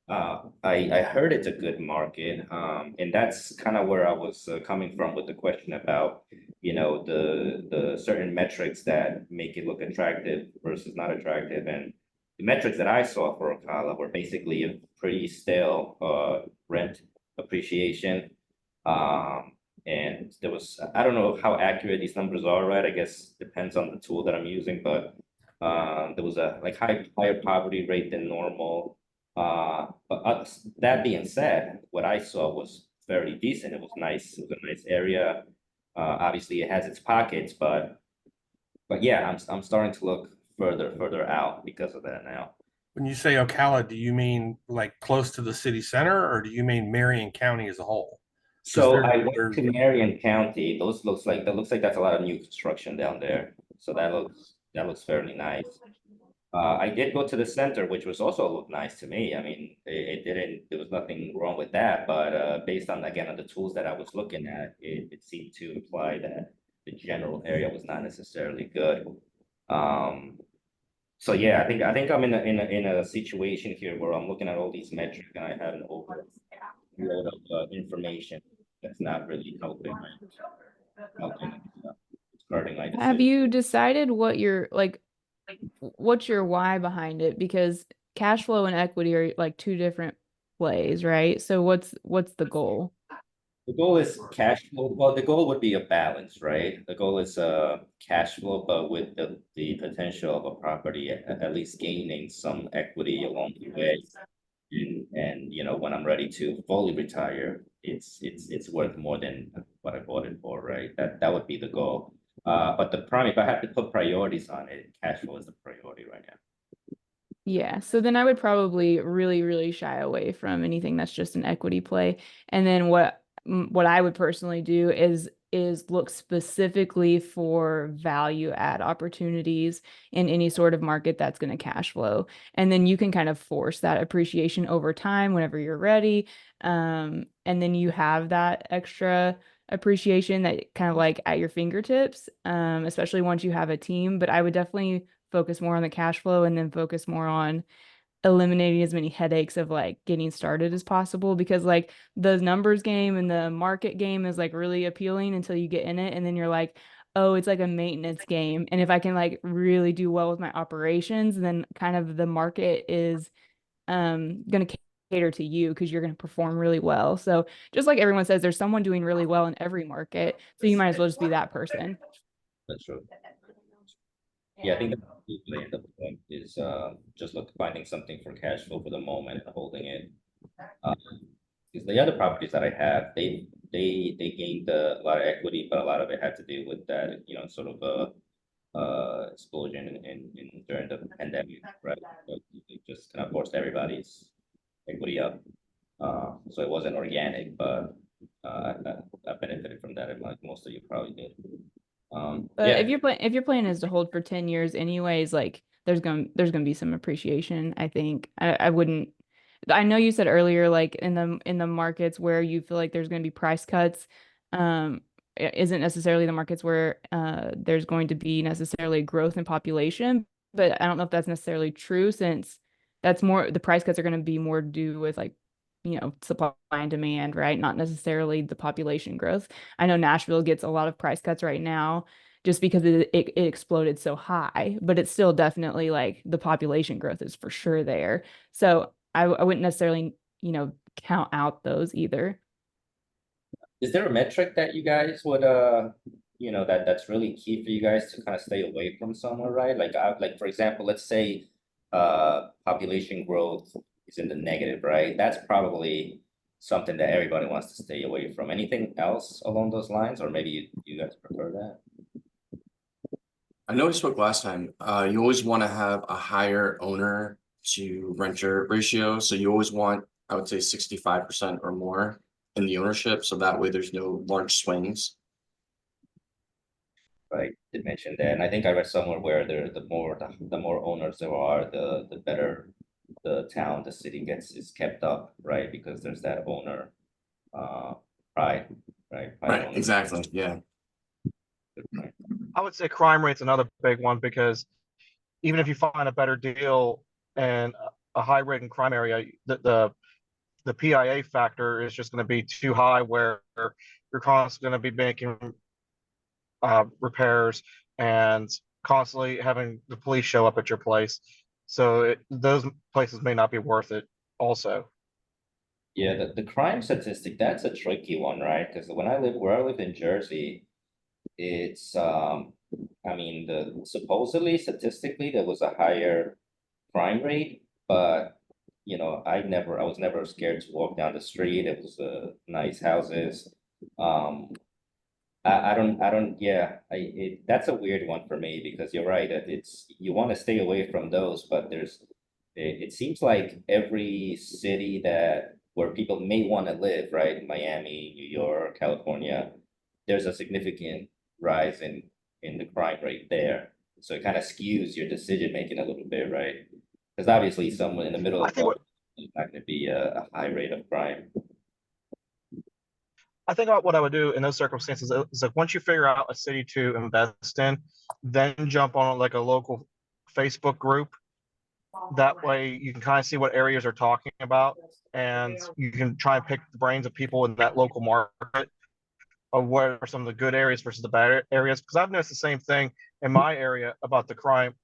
I heard it's a good market, and that's kind of where I was coming from with the question about, the certain metrics that make it look attractive versus not attractive. And the metrics that I saw for Ocala were basically a pretty stale rent appreciation. And I don't know how accurate these numbers are, right? I guess depends on the tool that I'm using, but there was a higher poverty rate than normal. But that being said, what I saw was very decent. It was nice. It was a nice area. Obviously, it has its pockets, but yeah, I'm starting to look further out because of that now. When you say Ocala, do you mean like close to the city center, or do you mean Marion County as a whole? So I went to Marion County. That looks like that's a lot of new construction down there. So that looks fairly nice. I did go to the center, which was also looked nice to me. I mean, there was nothing wrong with that, but based on, again, on the tools that I was looking at, it seemed to imply that the general area was not necessarily good. So yeah, I think I'm in a situation here where I'm looking at all these metrics and I have an overload of information that's not really helping starting my decision. Have you decided what's your why behind it? Because cash flow and equity are like two different plays, right? So what's the goal? The goal is cash flow. Well, the goal would be a balance, right? The goal is cash flow, but with the potential of a property at least gaining some equity along the way. And when I'm ready to fully retire, it's worth more than what I bought it for, right? That would be the goal. But if I had to put priorities on it, cash flow is the priority right now. Yeah, so then I would probably really, really shy away from anything that's just an equity play. And then what I would personally do is look specifically for value add opportunities in any sort of market that's going to cash flow. And then you can kind of force that appreciation over time whenever you're ready. And then you have that extra appreciation that kind of like at your fingertips, especially once you have a team. But I would definitely focus more on the cash flow and then focus more on eliminating as many headaches of like getting started as possible, because like the numbers game and the market game is like really appealing until you get in it, and then you're like, oh, it's like a maintenance game. And if I can really do well with my operations, then kind of the market is going to cater to you because you're going to perform really well. So just like everyone says, there's someone doing really well in every market, so you might as well just be that person. That's true. Yeah, I think the end of the point is just finding something for cash flow for the moment and holding it. Because the other properties that I have, they gained a lot of equity, but a lot of it had to do with that, sort of explosion during the pandemic, right? So it just kind of forced everybody's equity up. So it wasn't organic, but I benefited from that, like most of you probably did. But yeah. if your plan is to hold for 10 years anyways, like there's gonna be some appreciation. I think I wouldn't. I know you said earlier, like in the markets where you feel like there's gonna be price cuts, isn't necessarily the markets where there's going to be necessarily growth in population, but I don't know if that's necessarily true, since that's more, the price cuts are going to be more due with like, you know, supply and demand, right? Not necessarily the population growth. I know Nashville gets a lot of price cuts right now just because it exploded so high, but it's still definitely like the population growth is for sure there. So I wouldn't necessarily, you know, count out those either. Is there a metric that you guys would you know, that's really key for you guys to kind of stay away from somewhere, right? Like for example, let's say population growth is in the negative, right? That's probably something that everybody wants to stay away from. Anything else along those lines, or maybe you guys prefer that? I know we spoke last time. You always want to have a higher owner to renter ratio. So you always want, I would say, 65% or more in the ownership. So that way there's no large swings. Right, did mention that, and I think I read somewhere where the more owners there are, the better the town, the city is kept up, right? Because there's that owner pride, right? Right, exactly. Yeah. I would say crime rate's another big one, because even if you find a better deal in a high rate in crime area, the PIA factor is just going to be too high, where you're constantly going to be making repairs and constantly having the police show up at your place. So those places may not be worth it also. Yeah, the crime statistic, that's a tricky one, right? Because where I lived in Jersey, it's I mean, supposedly statistically there was a higher crime rate, but you know, I was never scared to walk down the street. It was nice houses. I don't, yeah, that's a weird one for me, because you're right that you want to stay away from those, but it seems like every city where people may want to live, right? Miami, New York, California, there's a significant rise in the crime rate there. So it kind of skews your decision making a little bit, right? Because obviously someone in the middle of it's not going to be a high rate of crime. I think what I would do in those circumstances is like, once you figure out a city to invest in, then jump on like a local Facebook group. That way you can kind of see what areas are talking about, and you can try and pick the brains of people in that local market of what are some of the good areas versus the bad areas. Because I've noticed the same thing in my area about the crime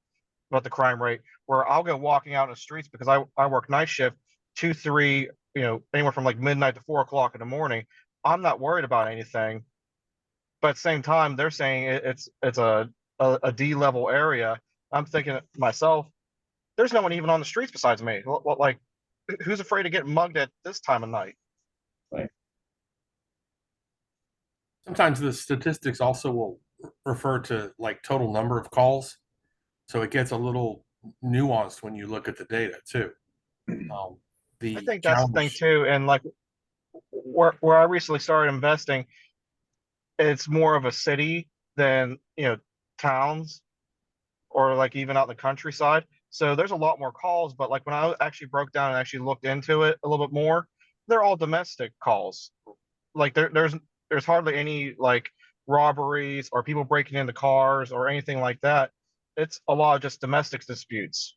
rate, where I'll go walking out in the streets, because I work night shift, 2, 3, you know, anywhere from like midnight to 4 o'clock in the morning. I'm not worried about anything, but at the same time, they're saying it's a D level area. I'm thinking to myself, there's no one even on the streets besides me. Like, who's afraid of getting mugged at this time of night? Right. Sometimes the statistics also will refer to like total number of calls, so it gets a little nuanced when you look at the data too. I think that's the thing too, and like where I recently started investing, it's more of a city than, you know, towns, or like even out in the countryside. So there's a lot more calls, but like when I actually broke down and actually looked into it a little bit more, they're all domestic calls. Like there's hardly any like robberies or people breaking into cars or anything like that. It's a lot of just domestic disputes.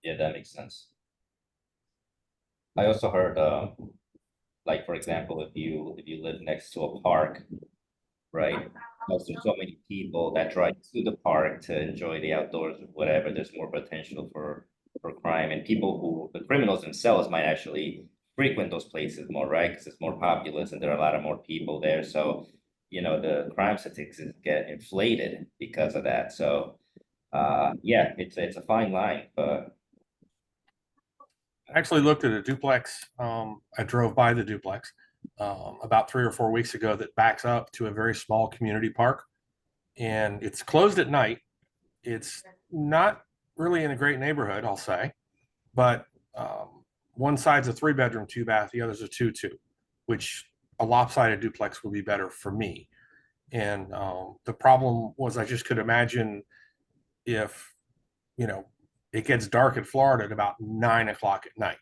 Yeah, that makes sense. I also heard, like for example, if you live next to a park, right? Because there's so many people that drive to the park to enjoy the outdoors or whatever, there's more potential for crime, and the criminals themselves might actually frequent those places more, right? Because it's more populous and there are a lot of more people there. So, you know, the crime statistics get inflated because of that. So, yeah, it's a fine line, but I actually looked at a duplex. I drove by the duplex about 3 or 4 weeks ago that backs up to a very small community park, and it's closed at night. It's not really in a great neighborhood, I'll say, but one side's a 3-bedroom, 2-bath, the other's a 2-2, which a lopsided duplex would be better for me. And the problem was, I just could imagine if, you know, it gets dark in Florida at about 9 o'clock at night.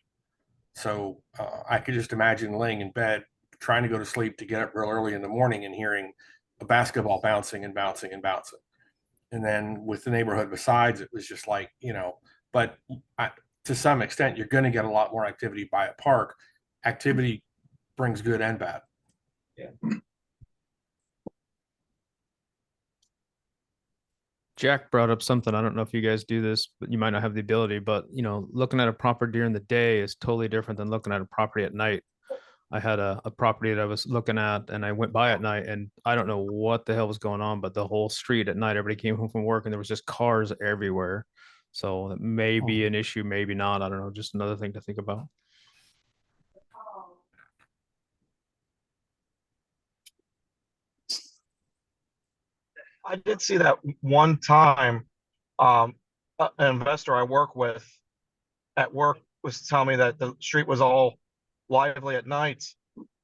So I could just imagine laying in bed, trying to go to sleep to get up real early in the morning and hearing a basketball bouncing and bouncing and bouncing. And then with the neighborhood besides, it was just like, but to some extent, you're going to get a lot more activity by a park. Activity brings good and bad. Yeah. Jack brought up something. I don't know if you guys do this, but you might not have the ability, but looking at a property during the day is totally different than looking at a property at night. I had a property that I was looking at and I went by at night and I don't know what the hell was going on, but the whole street at night, everybody came home from work and there was just cars everywhere. So that may be an issue, maybe not. I don't know. Just another thing to think about. I did see that one time. An investor I work with at work was telling me that the street was all lively at night,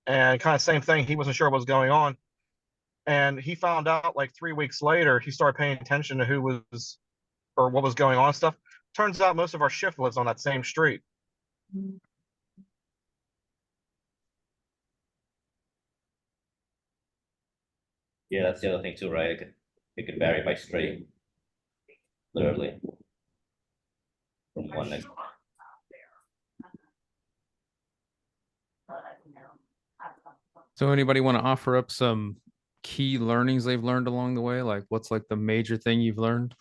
and kind of same thing. He wasn't sure what was going on, and he found out like 3 weeks later. He started paying attention to who was or what was going on and stuff. Turns out most of our shift lives on that same street. Yeah, that's the other thing too, right? It could vary by street, literally. From one next. So anybody want to offer up some key learnings they've learned along the way? Like what's like the major thing you've learned?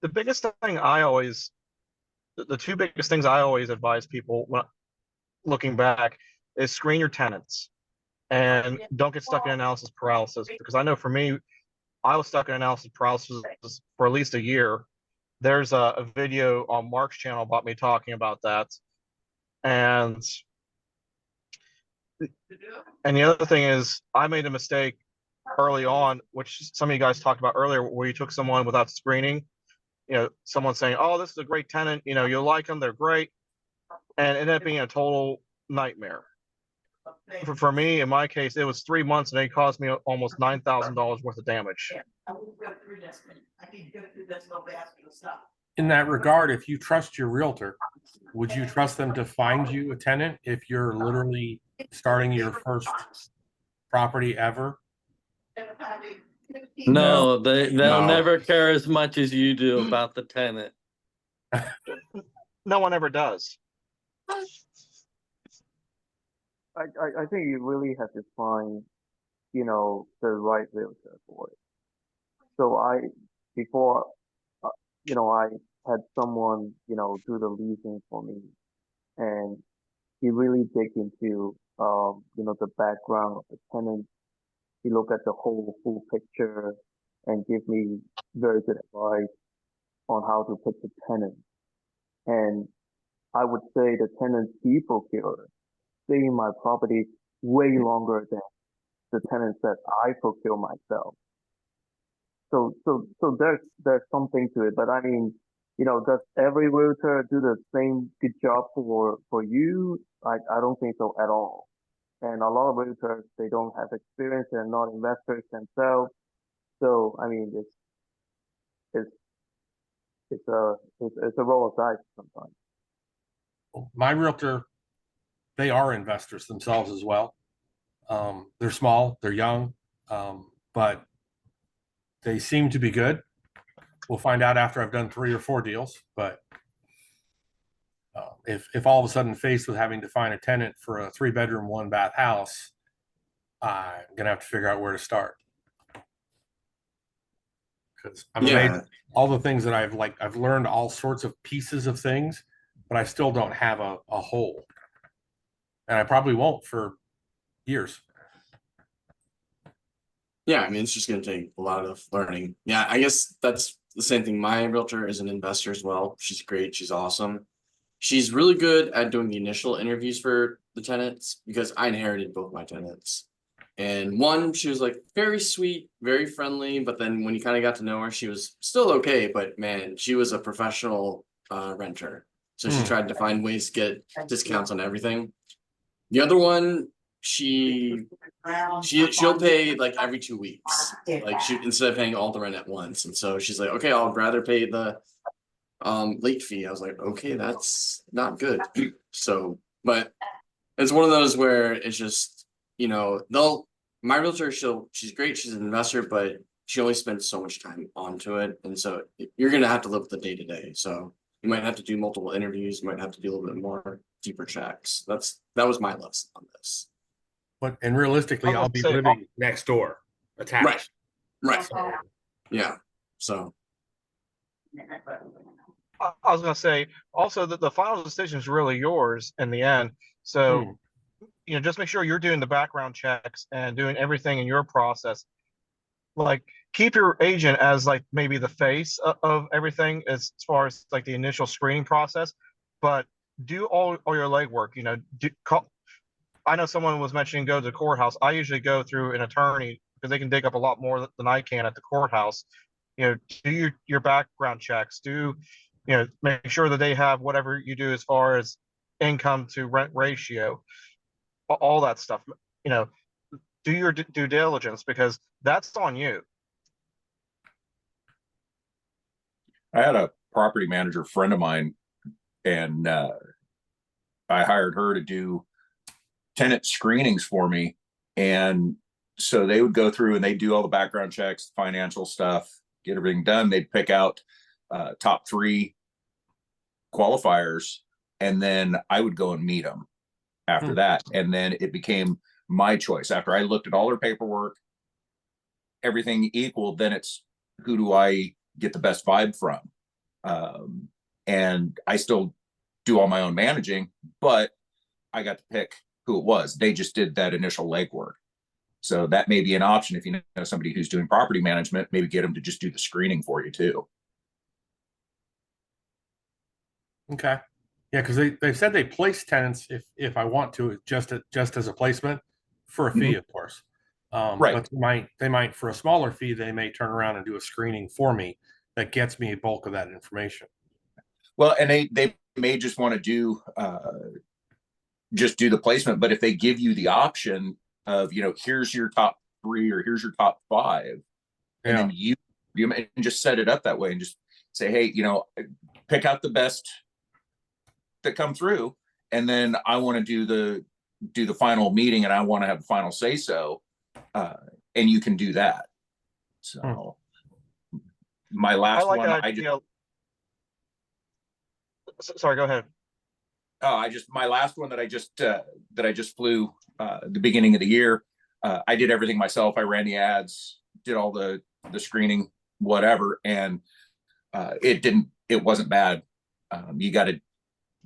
The biggest thing the two biggest things I always advise people when looking back is screen your tenants and don't get stuck in analysis paralysis. Because I know for me, I was stuck in analysis paralysis for at least a year. There's a video on Mark's channel about me talking about that. And the other thing is I made a mistake early on, which some of you guys talked about earlier, where you took someone without screening. Someone saying, "Oh, this is a great tenant. You'll like them. They're great," and it ended up being a total nightmare. For me, in my case, it was 3 months, and it cost me almost $9,000 worth of damage. In that regard, if you trust your realtor, would you trust them to find you a tenant if you're literally starting your first property ever? No, they'll No. never care as much as you do about the tenant. No one ever does. I think you really have to find, the right realtor for it. So before, I had someone, do the leasing for me, and he really dig into, the background of the tenant. He look at the whole full picture and give me very good advice on how to pick the tenant. And I would say the tenants he procured stay in my property way longer than the tenants that I procure myself. So there's something to it. But I mean, does every realtor do the same good job for you? I don't think so at all. And a lot of realtors, they don't have experience, they're not investors themselves. So I mean, it's a roll of dice sometimes. My realtor, they are investors themselves as well. They're small, they're young, but they seem to be good. We'll find out after I've done 3 or 4 deals. But if all of a sudden faced with having to find a tenant for a 3-bedroom, 1-bath house, I'm gonna have to figure out where to start. Because I'm amazed all the things that I've learned all sorts of pieces of things, but I still don't have a whole. And I probably won't for years. Yeah, I mean, it's just going to take a lot of learning. Yeah, I guess that's the same thing. My realtor is an investor as well. She's great. She's awesome. She's really good at doing the initial interviews for the tenants because I inherited both my tenants. And one, she was like very sweet, very friendly. But then when you kind of got to know her, she was still okay. But man, she was a professional renter. So she tried to find ways to get discounts on everything. The other one, she'll pay like every 2 weeks, like instead of paying all the rent at once. And so she's like, okay, I'll rather pay the late fee. I was like, okay, that's not good. So, but it's one of those where it's just, my realtor, she's great, she's an investor, but she only spends so much time onto it. And so you're gonna have to live with the day to day. So you might have to do multiple interviews, you might have to do a little bit more deeper checks. That was my lesson on this. And realistically, I'll be living next door, attached. Right. Yeah. So I was going to say also that the final decision is really yours in the end. So, just make sure you're doing the background checks and doing everything in your process. Like, keep your agent as like maybe the face of everything as far as like the initial screening process, but do all your legwork. I know someone was mentioning go to the courthouse. I usually go through an attorney because they can dig up a lot more than I can at the courthouse. Do your background checks. Make sure that they have whatever you do as far as income to rent ratio, all that stuff. Do your due diligence because that's on you. I had a property manager friend of mine, and I hired her to do tenant screenings for me. And so they would go through and they do all the background checks, financial stuff, get everything done. They'd pick out top 3 qualifiers, and then I would go and meet them after that. And then it became my choice. After I looked at all their paperwork, everything equal, then it's who do I get the best vibe from? And I still do all my own managing, but I got to pick who it was. They just did that initial legwork. So that may be an option if you know somebody who's doing property management, maybe get them to just do the screening for you too. Okay. Yeah, because they've said they place tenants if I want to, just as a placement for a fee, of course. Right. But they might for a smaller fee, they may turn around and do a screening for me that gets me a bulk of that information. Well, and they may just want to do just do the placement, but if they give you the option of here's your top 3 or here's your top 5, and then you and just set it up that way and just say, hey, pick out the best that come through, and then I want to do the final meeting and I want to have the final say so, and you can do that. So my last one, sorry, go ahead. My last one that I just flew the beginning of the year. I did everything myself. I ran the ads, did all the screening, whatever, and it wasn't bad.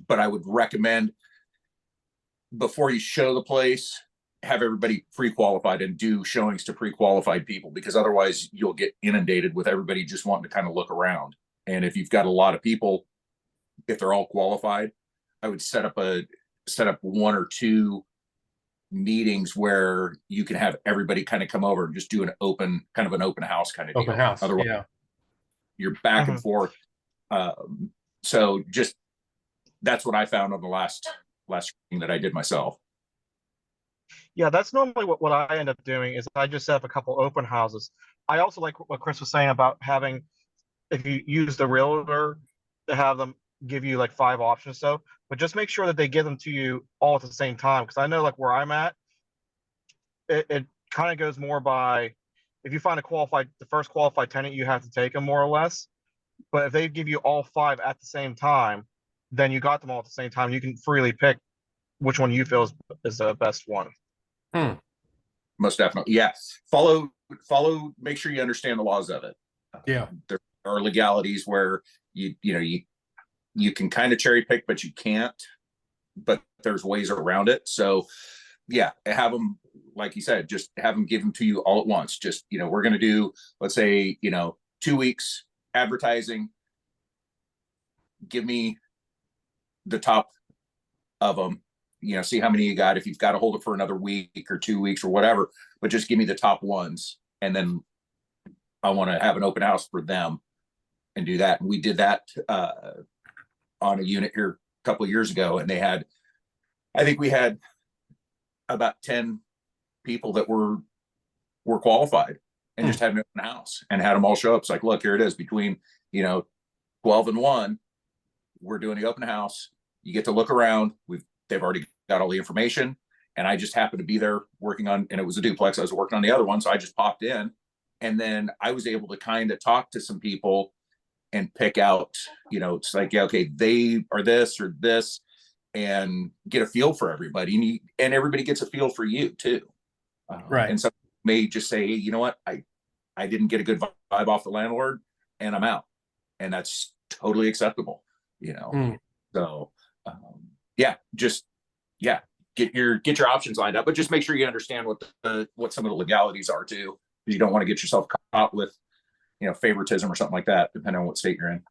But I would recommend before you show the place, have everybody pre-qualified and do showings to pre-qualified people, because otherwise you'll get inundated with everybody just wanting to kind of look around. And if you've got a lot of people, if they're all qualified, I would set up 1 or 2 meetings where you can have everybody kind of come over and just do an open house kind of open deal. House. Otherwise, yeah, you're back and forth. So just that's what I found on the last screening that I did myself. Yeah, that's normally what I end up doing is I just set up a couple open houses. I also like what Chris was saying about having, if you use the realtor, to have them give you like 5 options. So, but just make sure that they give them to you all at the same time. Because I know like where I'm at, it kind of goes more by if you find the first qualified tenant, you have to take them more or less. But if they give you all 5 at the same time, then you got them all at the same time. You can freely pick which one you feel is the best one. Most definitely. Yeah. Follow, make sure you understand the laws of it. Yeah. There are legalities where you can kind of cherry pick, but you can't, but there's ways around it. So yeah, have them, like you said, just have them give them to you all at once. Just, we're going to do, let's say, 2 weeks advertising. Give me the top of them, see how many you got. If you've got to hold it for another week or 2 weeks or whatever, but just give me the top ones. And then I want to have an open house for them and do that. And we did that on a unit here a couple of years ago. And I think we had about 10 people that were qualified and just had an open house and had them all show up. It's like, look, here it is between, 12 and 1, we're doing the open house. You get to look around. They've already got all the information. And I just happened to be there working on, and it was a duplex. I was working on the other one. So I just popped in. And then I was able to kind of talk to some people and pick out, it's like, yeah, okay, they are this or this, and get a feel for everybody. And everybody gets a feel for you too. Right. And some may just say, hey, you know what? I didn't get a good vibe off the landlord and I'm out. And that's totally acceptable, So, get your options lined up, but just make sure you understand what some of the legalities are too. You don't want to get yourself caught with, favoritism or something like that, depending on what state you're in.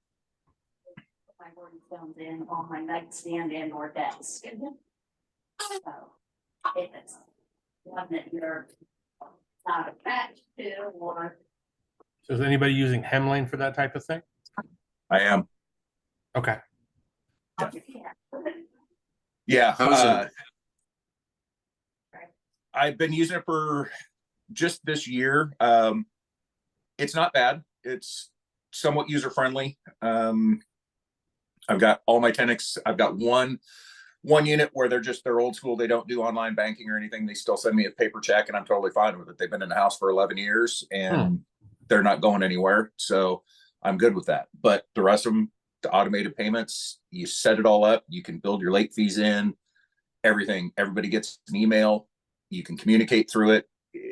My boarding stones in on my nightstand and or desk. So if it's one that you're not attached to, or So is anybody using Hemlane for that type of thing? I am. Okay. Yeah. I've been using it for just this year. It's not bad. It's somewhat user friendly. I've got all my tenants. I've got one unit where they're old school. They don't do online banking or anything. They still send me a paper check and I'm totally fine with it. They've been in the house for 11 years and they're not going anywhere. So I'm good with that. But the rest of them, the automated payments, you set it all up. You can build your late fees in, everything. Everybody gets an email. You can communicate through it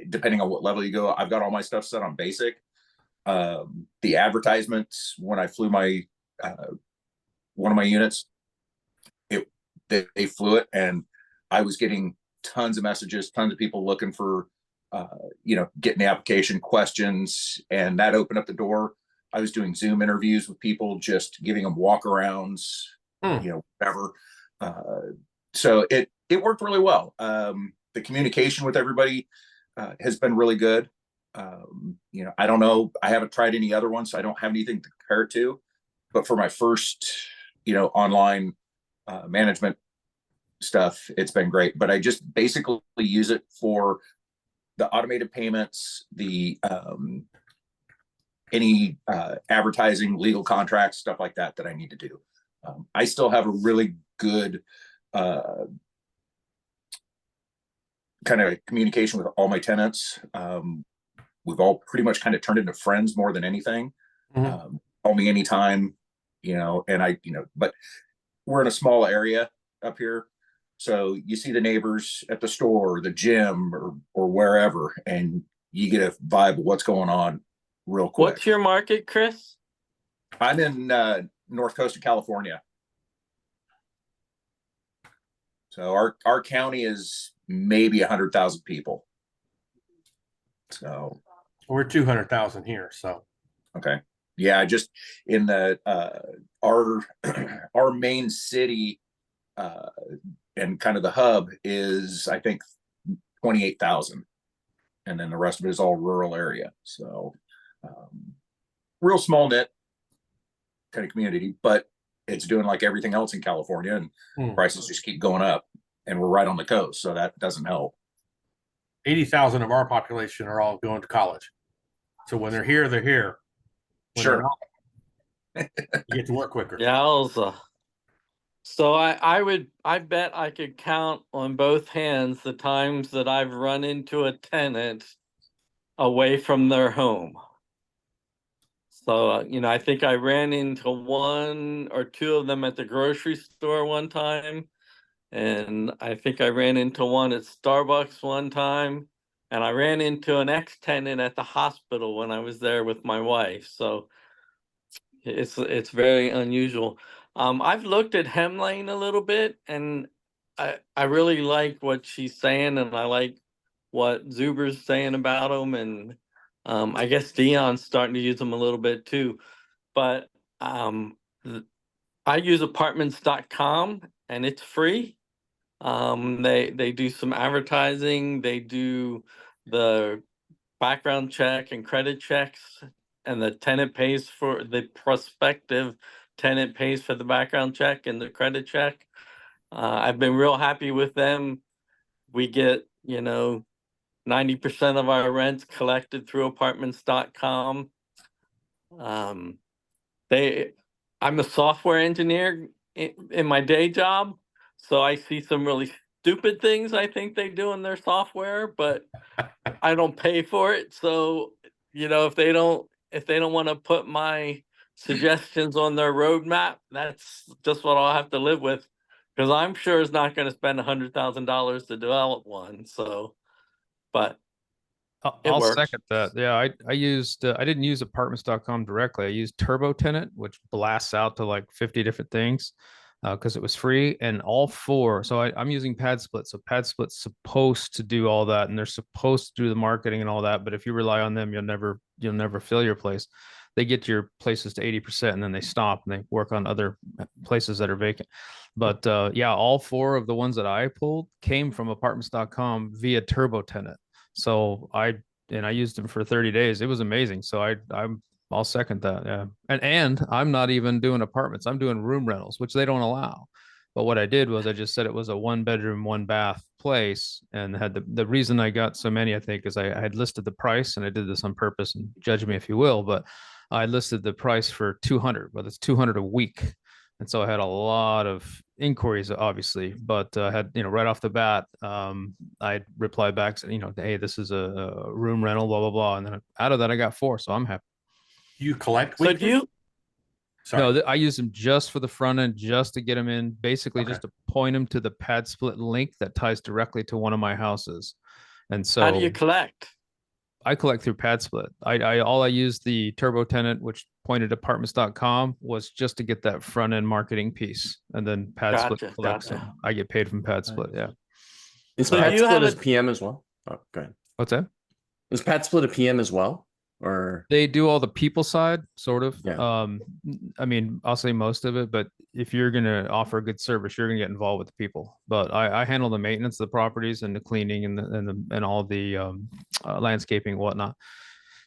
depending on what level you go. I've got all my stuff set on basic. The advertisements, when I flew my one of my units, they flew it, and I was getting tons of messages, tons of people looking for getting the application questions, and that opened up the door. I was doing Zoom interviews with people, just giving them walkarounds, whatever. So it worked really well. The communication with everybody has been really good. I don't know. I haven't tried any other ones, so I don't have anything to compare it to. But for my first, online management stuff, it's been great. But I just basically use it for the automated payments, the any advertising, legal contracts, stuff like that I need to do. I still have a really good kind of communication with all my tenants. We've all pretty much kind of turned into friends more than anything. Call me anytime, and but we're in a small area up here. So you see the neighbors at the store, the gym, or wherever, and you get a vibe of what's going on real quick. What's your market, Chris? I'm in North Coast of California. So our county is maybe 100,000 people. So we're 200,000 here. So okay, yeah, just in the our main city and kind of the hub is, I think, 28,000, and then the rest of it is all rural area. So real small knit kind of community, but it's doing like everything else in California, and prices just keep going up, and we're right on the coast, so that doesn't help. 80,000 of our population are all going to college. So when they're here, they're here. When sure. You get to work quicker. Yeah, so I bet I could count on both hands the times that I've run into a tenant away from their home. So, I think I ran into one or two of them at the grocery store one time. And I think I ran into one at Starbucks one time. And I ran into an ex-tenant at the hospital when I was there with my wife. So it's very unusual. I've looked at Hemlane a little bit, and I really like what she's saying, and I like what Zuber's saying about them, and I guess Dion's starting to use them a little bit too. But I use apartments.com, and it's free. They do some advertising. They do the background check and credit checks, and the tenant pays for the prospective tenant pays for the background check and the credit check. I've been real happy with them. We get, 90% of our rents collected through apartments.com. I'm a software engineer in my day job, so I see some really stupid things I think they do in their software, but I don't pay for it. So, if they don't want to put my suggestions on their roadmap, that's just what I'll have to live with. Because I'm sure it's not going to spend $100,000 to develop one. So, but I'll works. second that. Yeah, I used I didn't use apartments.com directly. I used Turbo Tenant, which blasts out to like 50 different things because it was free, and all four. So I'm using PadSplit. So PadSplit's supposed to do all that, and they're supposed to do the marketing and all that. But if you rely on them, you'll never fill your place. They get your places to 80% and then they stop and they work on other places that are vacant. But yeah, all four of the ones that I pulled came from apartments.com via Turbo Tenant. So I used them for 30 days. It was amazing. So I'll second that. Yeah. And I'm not even doing apartments. I'm doing room rentals, which they don't allow. But what I did was I just said it was a 1 bedroom, 1 bath place, and had the reason I got so many, I think, is I had listed the price, and I did this on purpose, and judge me if you will, but I listed the price for 200, but it's 200 a week. And so I had a lot of inquiries, obviously, but I had, right off the bat, I replied back, saying, hey, this is a room rental, blah, blah, blah. And then out of that, I got 4. So I'm happy. You collect So weekly? do you? Sorry. No, I use them just for the front end, just to get them in, basically just to point them to the PadSplit link that ties directly to one of my houses. And so How do you collect? I collect through PadSplit. I used the Turbo Tenant, which pointed apartments.com, was just to get that front end marketing piece. And then PadSplit collects them. I get paid from PadSplit. Yeah. Is So do you have PadSplit a PM as well? Oh, go ahead. What's that? Is PadSplit a PM as well? Or They do all the people side, sort of. Yeah. I mean, I'll say most of it, but if you're going to offer a good service, you're going to get involved with the people. But I handle the maintenance of the properties and the cleaning and all the landscaping and whatnot.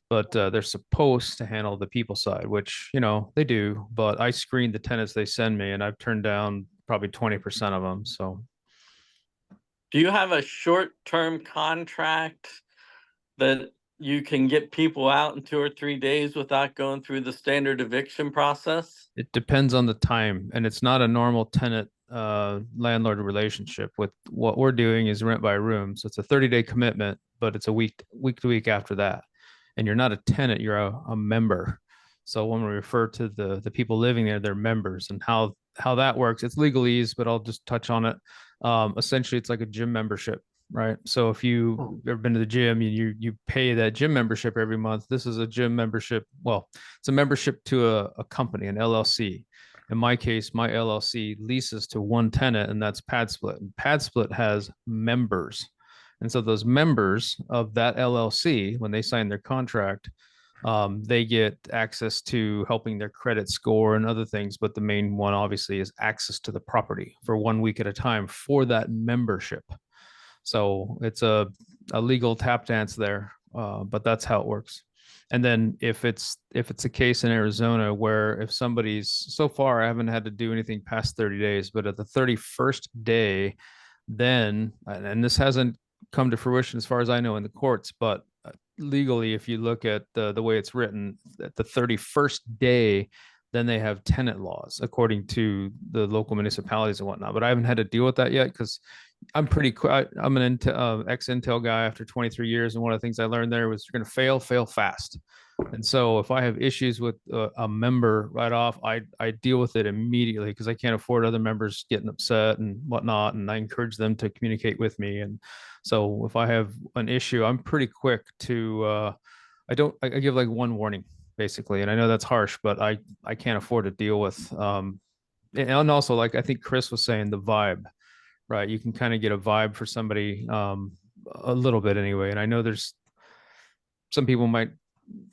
But they're supposed to handle the people side, which they do. But I screen the tenants they send me, and I've turned down probably 20% of them. So Do you have a short-term contract that you can get people out in 2 or 3 days without going through the standard eviction process? it depends on the time, and it's not a normal tenant landlord relationship. With what we're doing is rent by room, so it's a 30-day commitment, but it's a week to week after that. And you're not a tenant, you're a member. So when we refer to the people living there, they're members. And how that works, it's legalese, but I'll just touch on it. Essentially, it's like a gym membership, right? So if you've ever been to the gym, you pay that gym membership every month. This is a gym membership. Well, it's a membership to a company, an LLC. In my case, my LLC leases to one tenant, and that's PadSplit. And PadSplit has members. And so those members of that LLC, when they sign their contract, they get access to helping their credit score and other things. But the main one, obviously, is access to the property for 1 week at a time for that membership. So it's a legal tap dance there, but that's how it works. And then if it's a case in Arizona where if somebody's, so far I haven't had to do anything past 30 days, but at the 31st day, then, and this hasn't come to fruition as far as I know in the courts, but legally, if you look at the way it's written, at the 31st day, then they have tenant laws according to the local municipalities and whatnot. But I haven't had to deal with that yet because I'm I'm an ex-Intel guy after 23 years. And one of the things I learned there was you're going to fail fast. And so if I have issues with a member right off, I deal with it immediately because I can't afford other members getting upset and whatnot. And I encourage them to communicate with me. And so if I have an issue, I'm pretty quick to, I give like one warning basically. And I know that's harsh, but I can't afford to deal with, and also like I think Chris was saying, the vibe, right? You can kind of get a vibe for somebody a little bit anyway. And I know there's some people might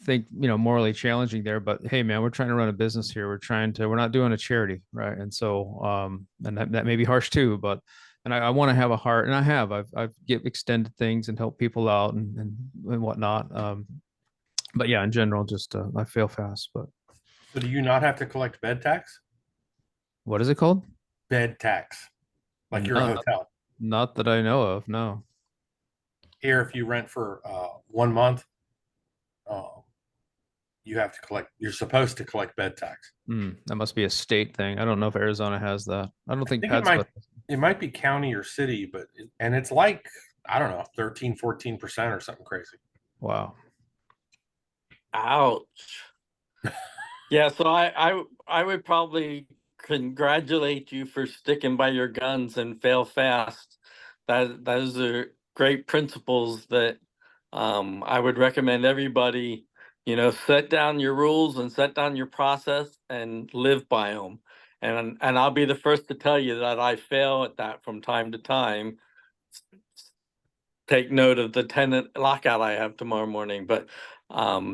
think, morally challenging there, but hey, man, we're trying to run a business here. We're not doing a charity, right? And so, and that may be harsh too, but, and I want to have a heart, and I've give extended things and help people out and whatnot. But yeah, in general, just I fail fast. But So do you not have to collect bed tax? what is it called? Bed tax, like you're a hotel. Not that I know of. No. Here, if you rent for 1 month, you have to collect. You're supposed to collect bed tax. That must be a state thing. I don't know if Arizona has that. I don't think I think Pad it might be county or city, but and it's like I don't know 13-14% or something crazy. Wow. Ouch. Yeah, so I would probably congratulate you for sticking by your guns and fail fast. Those are great principles that I would recommend everybody, set down your rules and set down your process and live by them. And I'll be the first to tell you that I fail at that from time to time. Take note of the tenant lockout I have tomorrow morning, but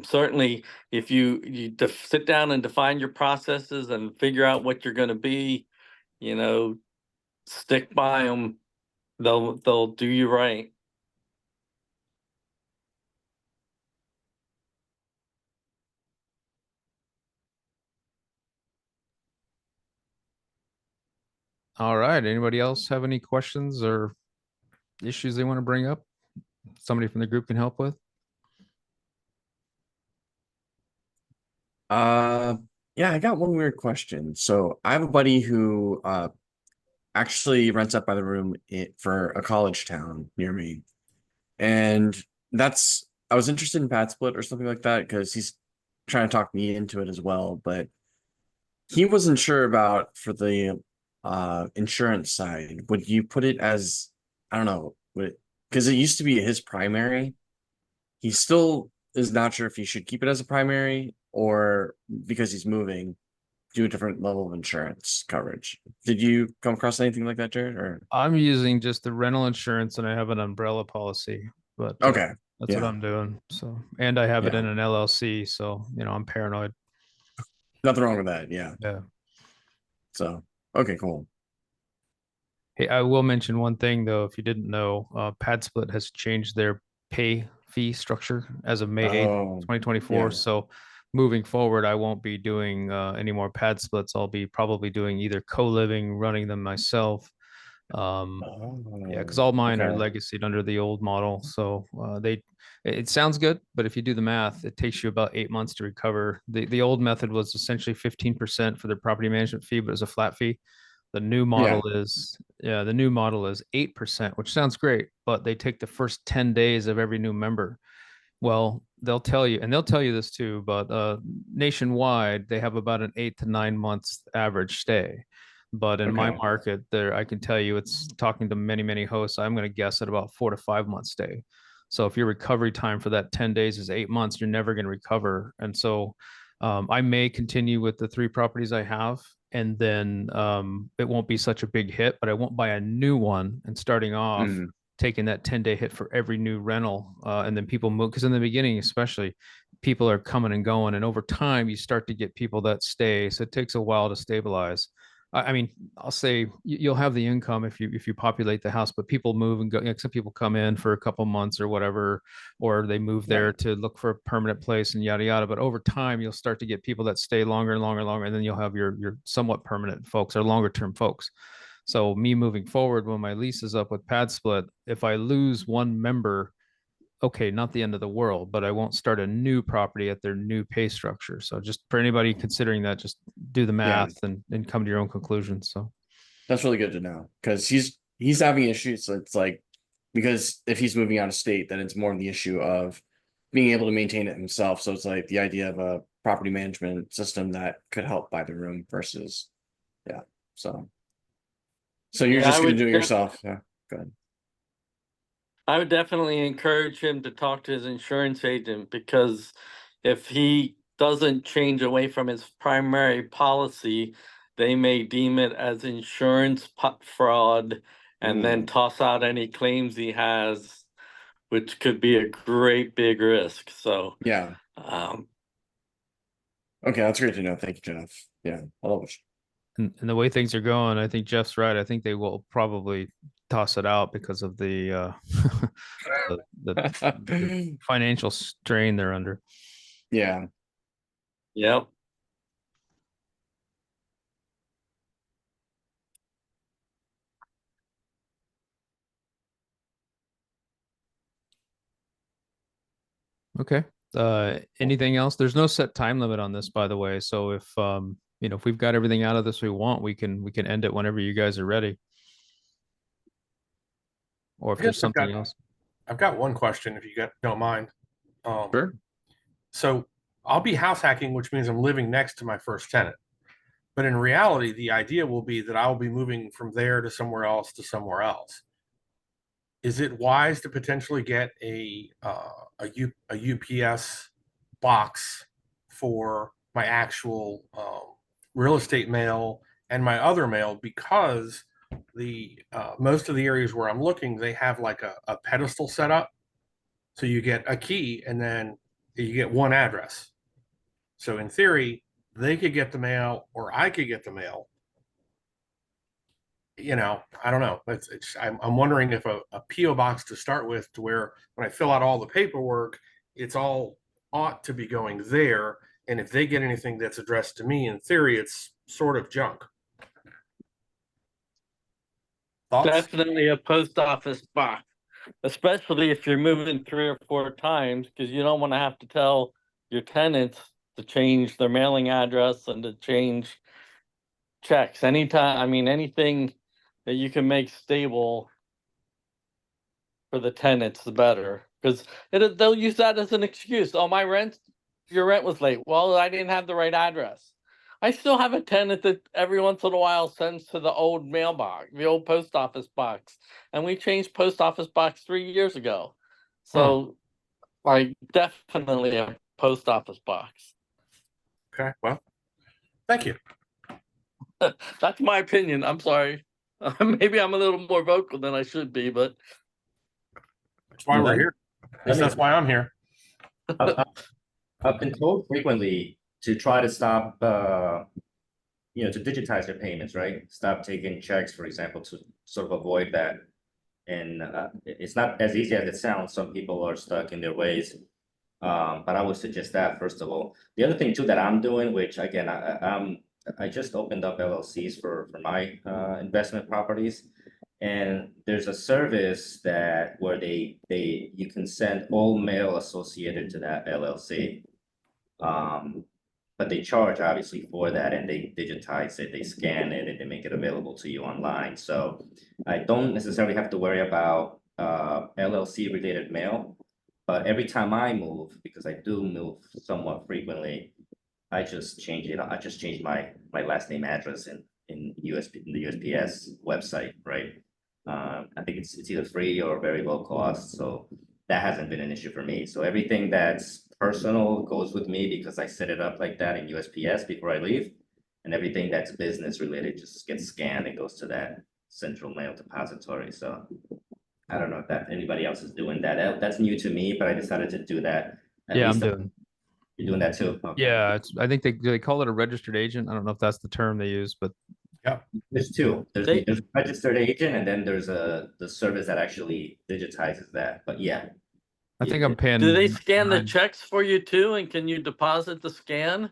certainly if you sit down and define your processes and figure out what you're going to be, stick by them, they'll do you right. All right. Anybody else have any questions or issues they want to bring up? Somebody from the group can help with? Yeah, I got one weird question. So I have a buddy who actually rents out by the room for a college town near me. And I was interested in pad split or something like that because he's trying to talk me into it as well, but he wasn't sure about for the insurance side. Would you put it as, I don't know, because it used to be his primary. He still is not sure if he should keep it as a primary or because he's moving, do a different level of insurance coverage. Did you come across anything like that, Jared? Or I'm using just the rental insurance and I have an umbrella policy, but okay, that's what I'm doing. So, and I have it Yeah. in an LLC. So, I'm paranoid. Nothing wrong with that. Yeah. Yeah. So, okay, cool. Hey, I will mention one thing though, if you didn't know, PadSplit has changed their pay fee structure as of May 8th, 2024. yeah. So moving forward, I won't be doing any more pad splits. I'll be probably doing either co-living, running them myself. Yeah, because all mine are okay. legacied under the old model. So it sounds good, but if you do the math, it takes you about 8 months to recover. The old method was essentially 15% for their property management fee, but it was a flat fee. The new model is 8%, which sounds great, but they take the first 10 days of every new member. Well, they'll tell you, and they'll tell you this too, but nationwide, they have about an 8 to 9 months average stay. But in my Okay. market, there I can tell you, it's talking to many, many hosts. I'm going to guess at about 4 to 5 months stay. So if your recovery time for that 10 days is 8 months, you're never going to recover. And so I may continue with the 3 properties I have, and then it won't be such a big hit, but I won't buy a new one and starting off taking that 10-day hit for every new rental. And then people move, because in the beginning, especially, people are coming and going. And over time, you start to get people that stay. So it takes a while to stabilize. I mean, I'll say you'll have the income if you populate the house, but people move and go. Some people come in for a couple months or whatever, or they move there to look for a permanent place and yada yada. But over time, you'll start to get people that stay longer and longer and longer, and then you'll have your somewhat permanent folks or longer term folks. So me moving forward, when my lease is up with Pad Split, if I lose one member, okay, not the end of the world, but I won't start a new property at their new pay structure. So just for anybody considering that, just do the math and come to your own conclusions. So that's really good to know because he's having issues. So it's like, because if he's moving out of state, then it's more of the issue of being able to maintain it himself. So it's like the idea of a property management system that could help buy the room versus, yeah. So you're just going to do it yourself. Yeah, good. I would definitely encourage him to talk to his insurance agent because if he doesn't change away from his primary policy, they may deem it as insurance fraud and then toss out any claims he has, which could be a great big risk. So yeah. Okay, that's great to know. Thank you, Jeff. Yeah, I love it. And the way things are going, I think Jeff's right. I think they will probably toss it out because of the the financial strain they're under. Yeah. Yep. Okay. Anything else? There's no set time limit on this, by the way. So if you know, if we've got everything out of this we want, we can end it whenever you guys are ready. Or if there's something else. I've got one question, if you don't mind. Sure. So I'll be house hacking, which means I'm living next to my first tenant. But in reality, the idea will be that I'll be moving from there to somewhere else to somewhere else. Is it wise to potentially get a UPS box for my actual real estate mail and my other mail, because the most of the areas where I'm looking, they have like a pedestal set up, so you get a key and then you get one address. So in theory, they could get the mail or I could get the mail. You know, I don't know. I'm wondering if a PO box to start with, to where when I fill out all the paperwork, it's all ought to be going there. And if they get anything that's addressed to me, in theory, it's sort of junk. Thoughts? Definitely a post office box, especially if you're moving 3 or 4 times, because you don't want to have to tell your tenants to change their mailing address and to change checks anytime. I mean, anything that you can make stable for the tenants, the better, because they'll use that as an excuse. Oh, your rent was late. Well, I didn't have the right address. I still have a tenant that every once in a while sends to the old mailbox, the old post office box, and we changed post office box 3 years ago. So, like, definitely a post office box. Okay, well, thank you. That's my opinion. I'm sorry. Maybe I'm a little more vocal than I should be, but that's why we're here. That's why I'm here. I've been told frequently to try to stop, you know, to digitize their payments, right? Stop taking checks, for example, to sort of avoid that. And it's not as easy as it sounds. Some people are stuck in their ways. But I would suggest that, first of all. The other thing too that I'm doing, which again, I just opened up LLCs for my investment properties, and there's a service where you can send all mail associated to that LLC. But they charge obviously for that, and they digitize it, they scan it, and they make it available to you online. So I don't necessarily have to worry about LLC related mail. But every time I move, because I do move somewhat frequently, I just change it. I just change my last name address in the USPS website, right? I think it's either free or very low cost, so that hasn't been an issue for me. So everything that's personal goes with me because I set it up like that in USPS before I leave, and everything that's business related just gets scanned and goes to that central mail depository. So I don't know if anybody else is doing that. That's new to me, but I decided to do that. Yeah, I'm doing. You're doing that too? Okay. Yeah, I think they call it a registered agent. I don't know if that's the term they use, but yeah, there's two. There's a registered agent, and then there's the service that actually digitizes that. But yeah, I think I'm paying. Do they scan the checks for you too, and can you deposit the scan?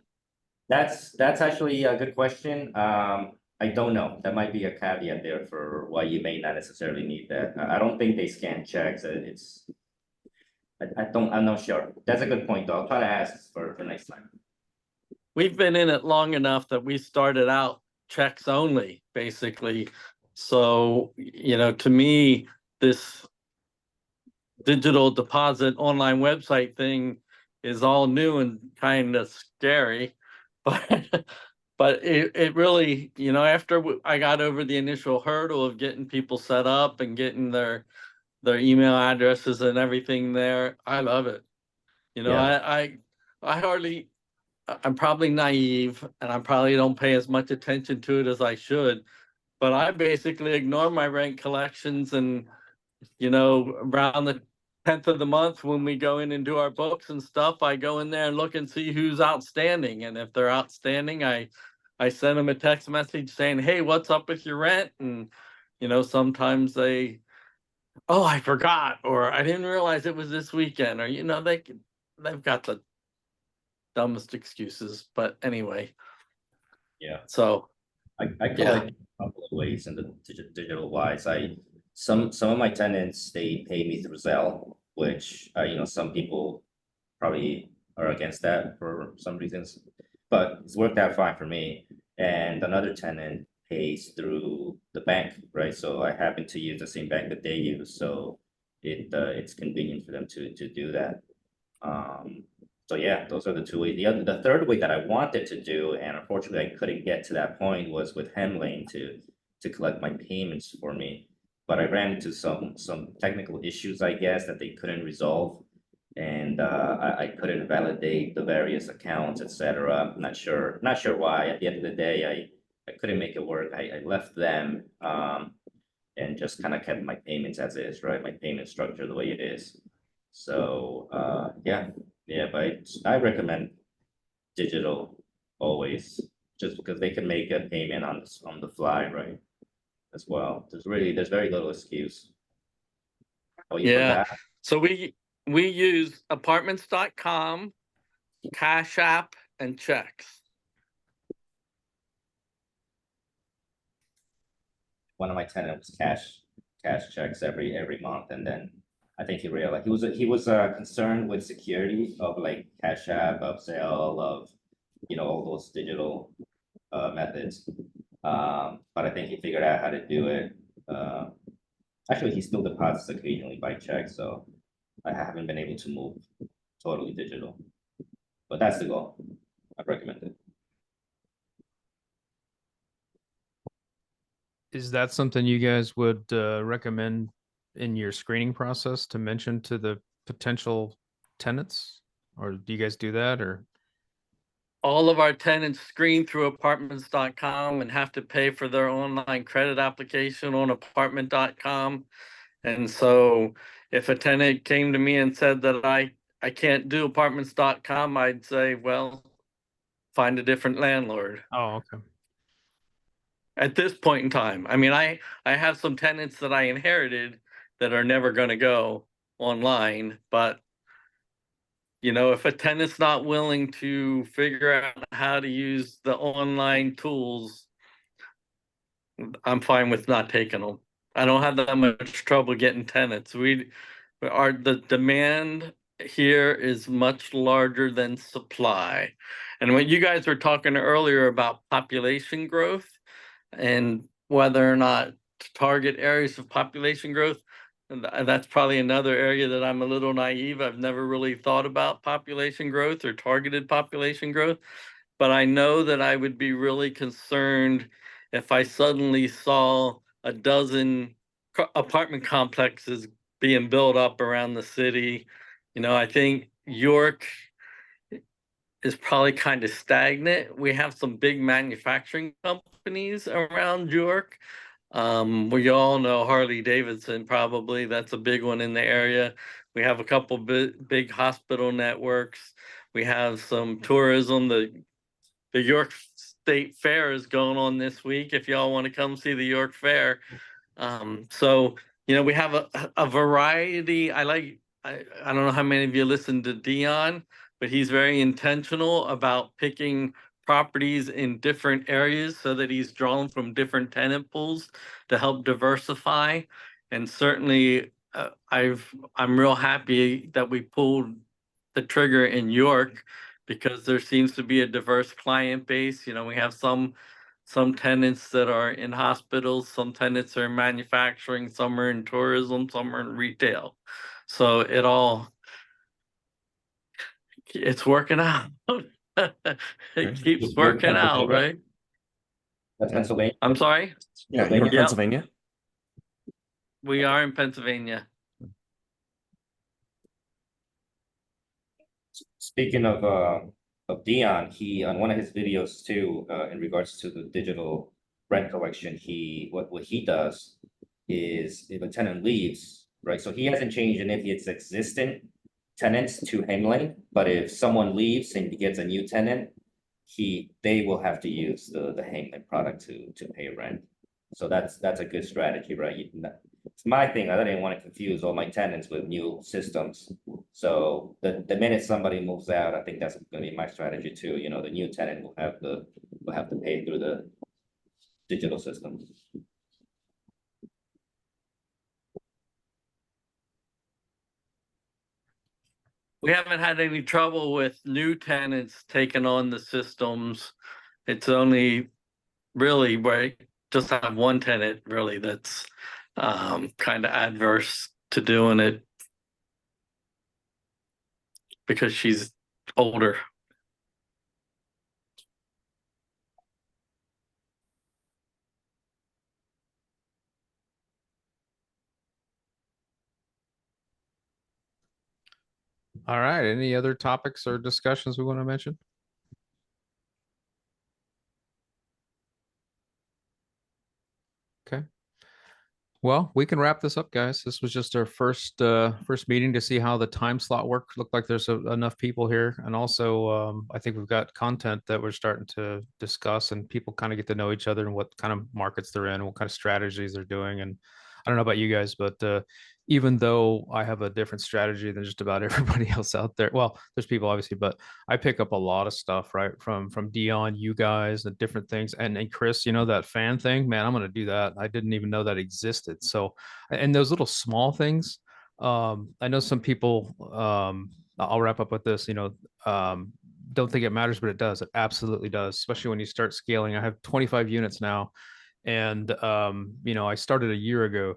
That's actually a good question. I don't know. That might be a caveat there for why you may not necessarily need that. I don't think they scan checks. I'm not sure. That's a good point though. I'll try to ask for next time. We've been in it long enough that we started out checks only, basically. So, you know, to me, this digital deposit online website thing is all new and kind of scary, but it really, you know, after I got over the initial hurdle of getting people set up and getting their email addresses and everything there, I love it. You know, yeah. I'm probably naive and I probably don't pay as much attention to it as I should, but I basically ignore my rent collections, and, you know, around the 10th of the month when we go in and do our books and stuff, I go in there and look and see who's outstanding. And if they're outstanding, I send them a text message saying, hey, what's up with your rent? And, you know, sometimes I forgot, or I didn't realize it was this weekend, or, you know, they've got the dumbest excuses, but anyway. Yeah. So I collect a couple of ways in the digital wise. Some of my tenants, they pay me through Zelle, which you know, some people probably are against that for some reasons, but it's worked out fine for me. And another tenant pays through the bank, right? So I happen to use the same bank that they use, so it's convenient for them to do that. So yeah, those are the two ways. The third way that I wanted to do, and unfortunately I couldn't get to that point, was with Hemlane to collect my payments for me. But I ran into some technical issues, I guess, that they couldn't resolve, and I couldn't validate the various accounts, etc. I'm not sure why. At the end of the day, I couldn't make it work. I left them and just kind of kept my payments as is, right? My payment structure the way it is. So yeah, but I recommend digital always, just because they can make a payment on the fly, right? As well. There's very little excuse. Oh, you Yeah. forgot? So we use apartments.com, Cash App, and checks. One of my tenants cash checks every month, and then I think he realized he was concerned with security of like Cash App, Upsell, of all those digital methods. But I think he figured out how to do it. Actually, he still deposits occasionally by check, so I haven't been able to move totally digital. But that's the goal. I recommend it. Is that something you guys would recommend in your screening process to mention to the potential tenants? Or do you guys do that, or? All of our tenants screen through apartments.com and have to pay for their online credit application on apartment.com. And so if a tenant came to me and said that I can't do apartments.com, I'd say, well, find a different landlord. Oh, okay. At this point in time. I mean, I have some tenants that I inherited that are never going to go online, but if a tenant's not willing to figure out how to use the online tools, I'm fine with not taking them. I don't have that much trouble getting tenants. The demand here is much larger than supply. And when you guys were talking earlier about population growth and whether or not to target areas of population growth, that's probably another area that I'm a little naive. I've never really thought about population growth or targeted population growth, but I know that I would be really concerned if I suddenly saw a dozen apartment complexes being built up around the city. I think York is probably kind of stagnant. We have some big manufacturing companies around York. We all know Harley Davidson, probably. That's a big one in the area. We have a couple big hospital networks. We have some tourism. The York State Fair is going on this week. If y'all want to come see the York Fair. So, we have a variety. I don't know how many of you listen to Dion, but he's very intentional about picking properties in different areas so that he's drawn from different tenant pools to help diversify. And certainly I'm real happy that we pulled the trigger in York because there seems to be a diverse client base. We have some tenants that are in hospitals, some tenants are in manufacturing, some are in tourism, some are in retail. So it's working out. It keeps working out, right? That's Pennsylvania. I'm sorry? Yeah, you're in Yep. Pennsylvania. We are in Pennsylvania. Speaking of Dion, he on one of his videos too, in regards to the digital rent collection, what he does is if a tenant leaves, right? So he hasn't changed any of his existing tenants to Hemlane, but if someone leaves and he gets a new tenant, they will have to use the Hemlane product to pay rent. So that's a good strategy, right? It's my thing. I didn't want to confuse all my tenants with new systems. So the minute somebody moves out, I think that's going to be my strategy too. The new tenant will have to pay through the digital system. We haven't had any trouble with new tenants taking on the systems. It's only really where I just have one tenant really that's kind of adverse to doing it because she's older. All right. Any other topics or discussions we want to mention? Okay. Well, we can wrap this up, guys. This was just our first meeting to see how the time slot worked. Looked like there's enough people here, and also I think we've got content that we're starting to discuss, and people kind of get to know each other and what kind of markets they're in, what kind of strategies they're doing. And I don't know about you guys, but even though I have a different strategy than just about everybody else out there, well, there's people obviously, but I pick up a lot of stuff right from Dion, you guys, and different things. And Chris, you know, that fan thing, man, I'm gonna do that. I didn't even know that existed. So, and those little small things, I know some people, I'll wrap up with this, you know, don't think it matters, but it does. It absolutely does, especially when you start scaling. I have 25 units now, and you know, I started a year ago,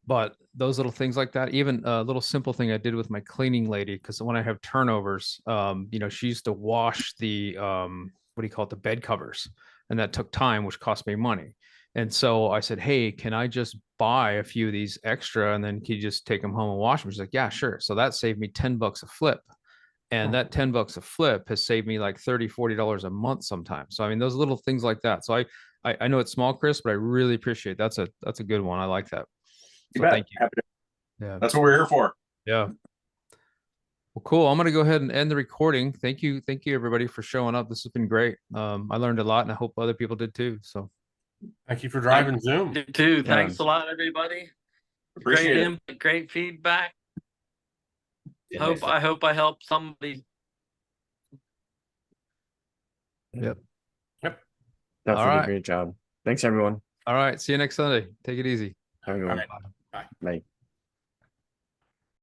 but those little things like that, even a little simple thing I did with my cleaning lady, because when I have turnovers, you know, she used to wash the what do you call it, the bed covers, and that took time, which cost me money. And so I said, hey, can I just buy a few of these extra, and then can you just take them home and wash them? She's like, yeah, sure. So that saved me $10 a flip. And that $10 a flip has saved me like $30-$40 a month sometimes. So I mean, those little things like that. So I know it's small, Chris, but I really appreciate that's a good one. I like that. You So bet. thank you. Happy to- Yeah, That's what we're here for. yeah. Well, cool. I'm going to go ahead and end the recording. Thank you everybody for showing up. This has been great. I learned a lot, and I hope other people did too. So Thank you for driving Zoom. You too. Thanks a lot, everybody. Appreciate Great it. input, great feedback. Yeah, I hope I helped somebody. yep. Yep. All Definitely right. great job. Thanks, everyone. All right. See you next Sunday. Take it easy. Have a good one. Bye. Bye.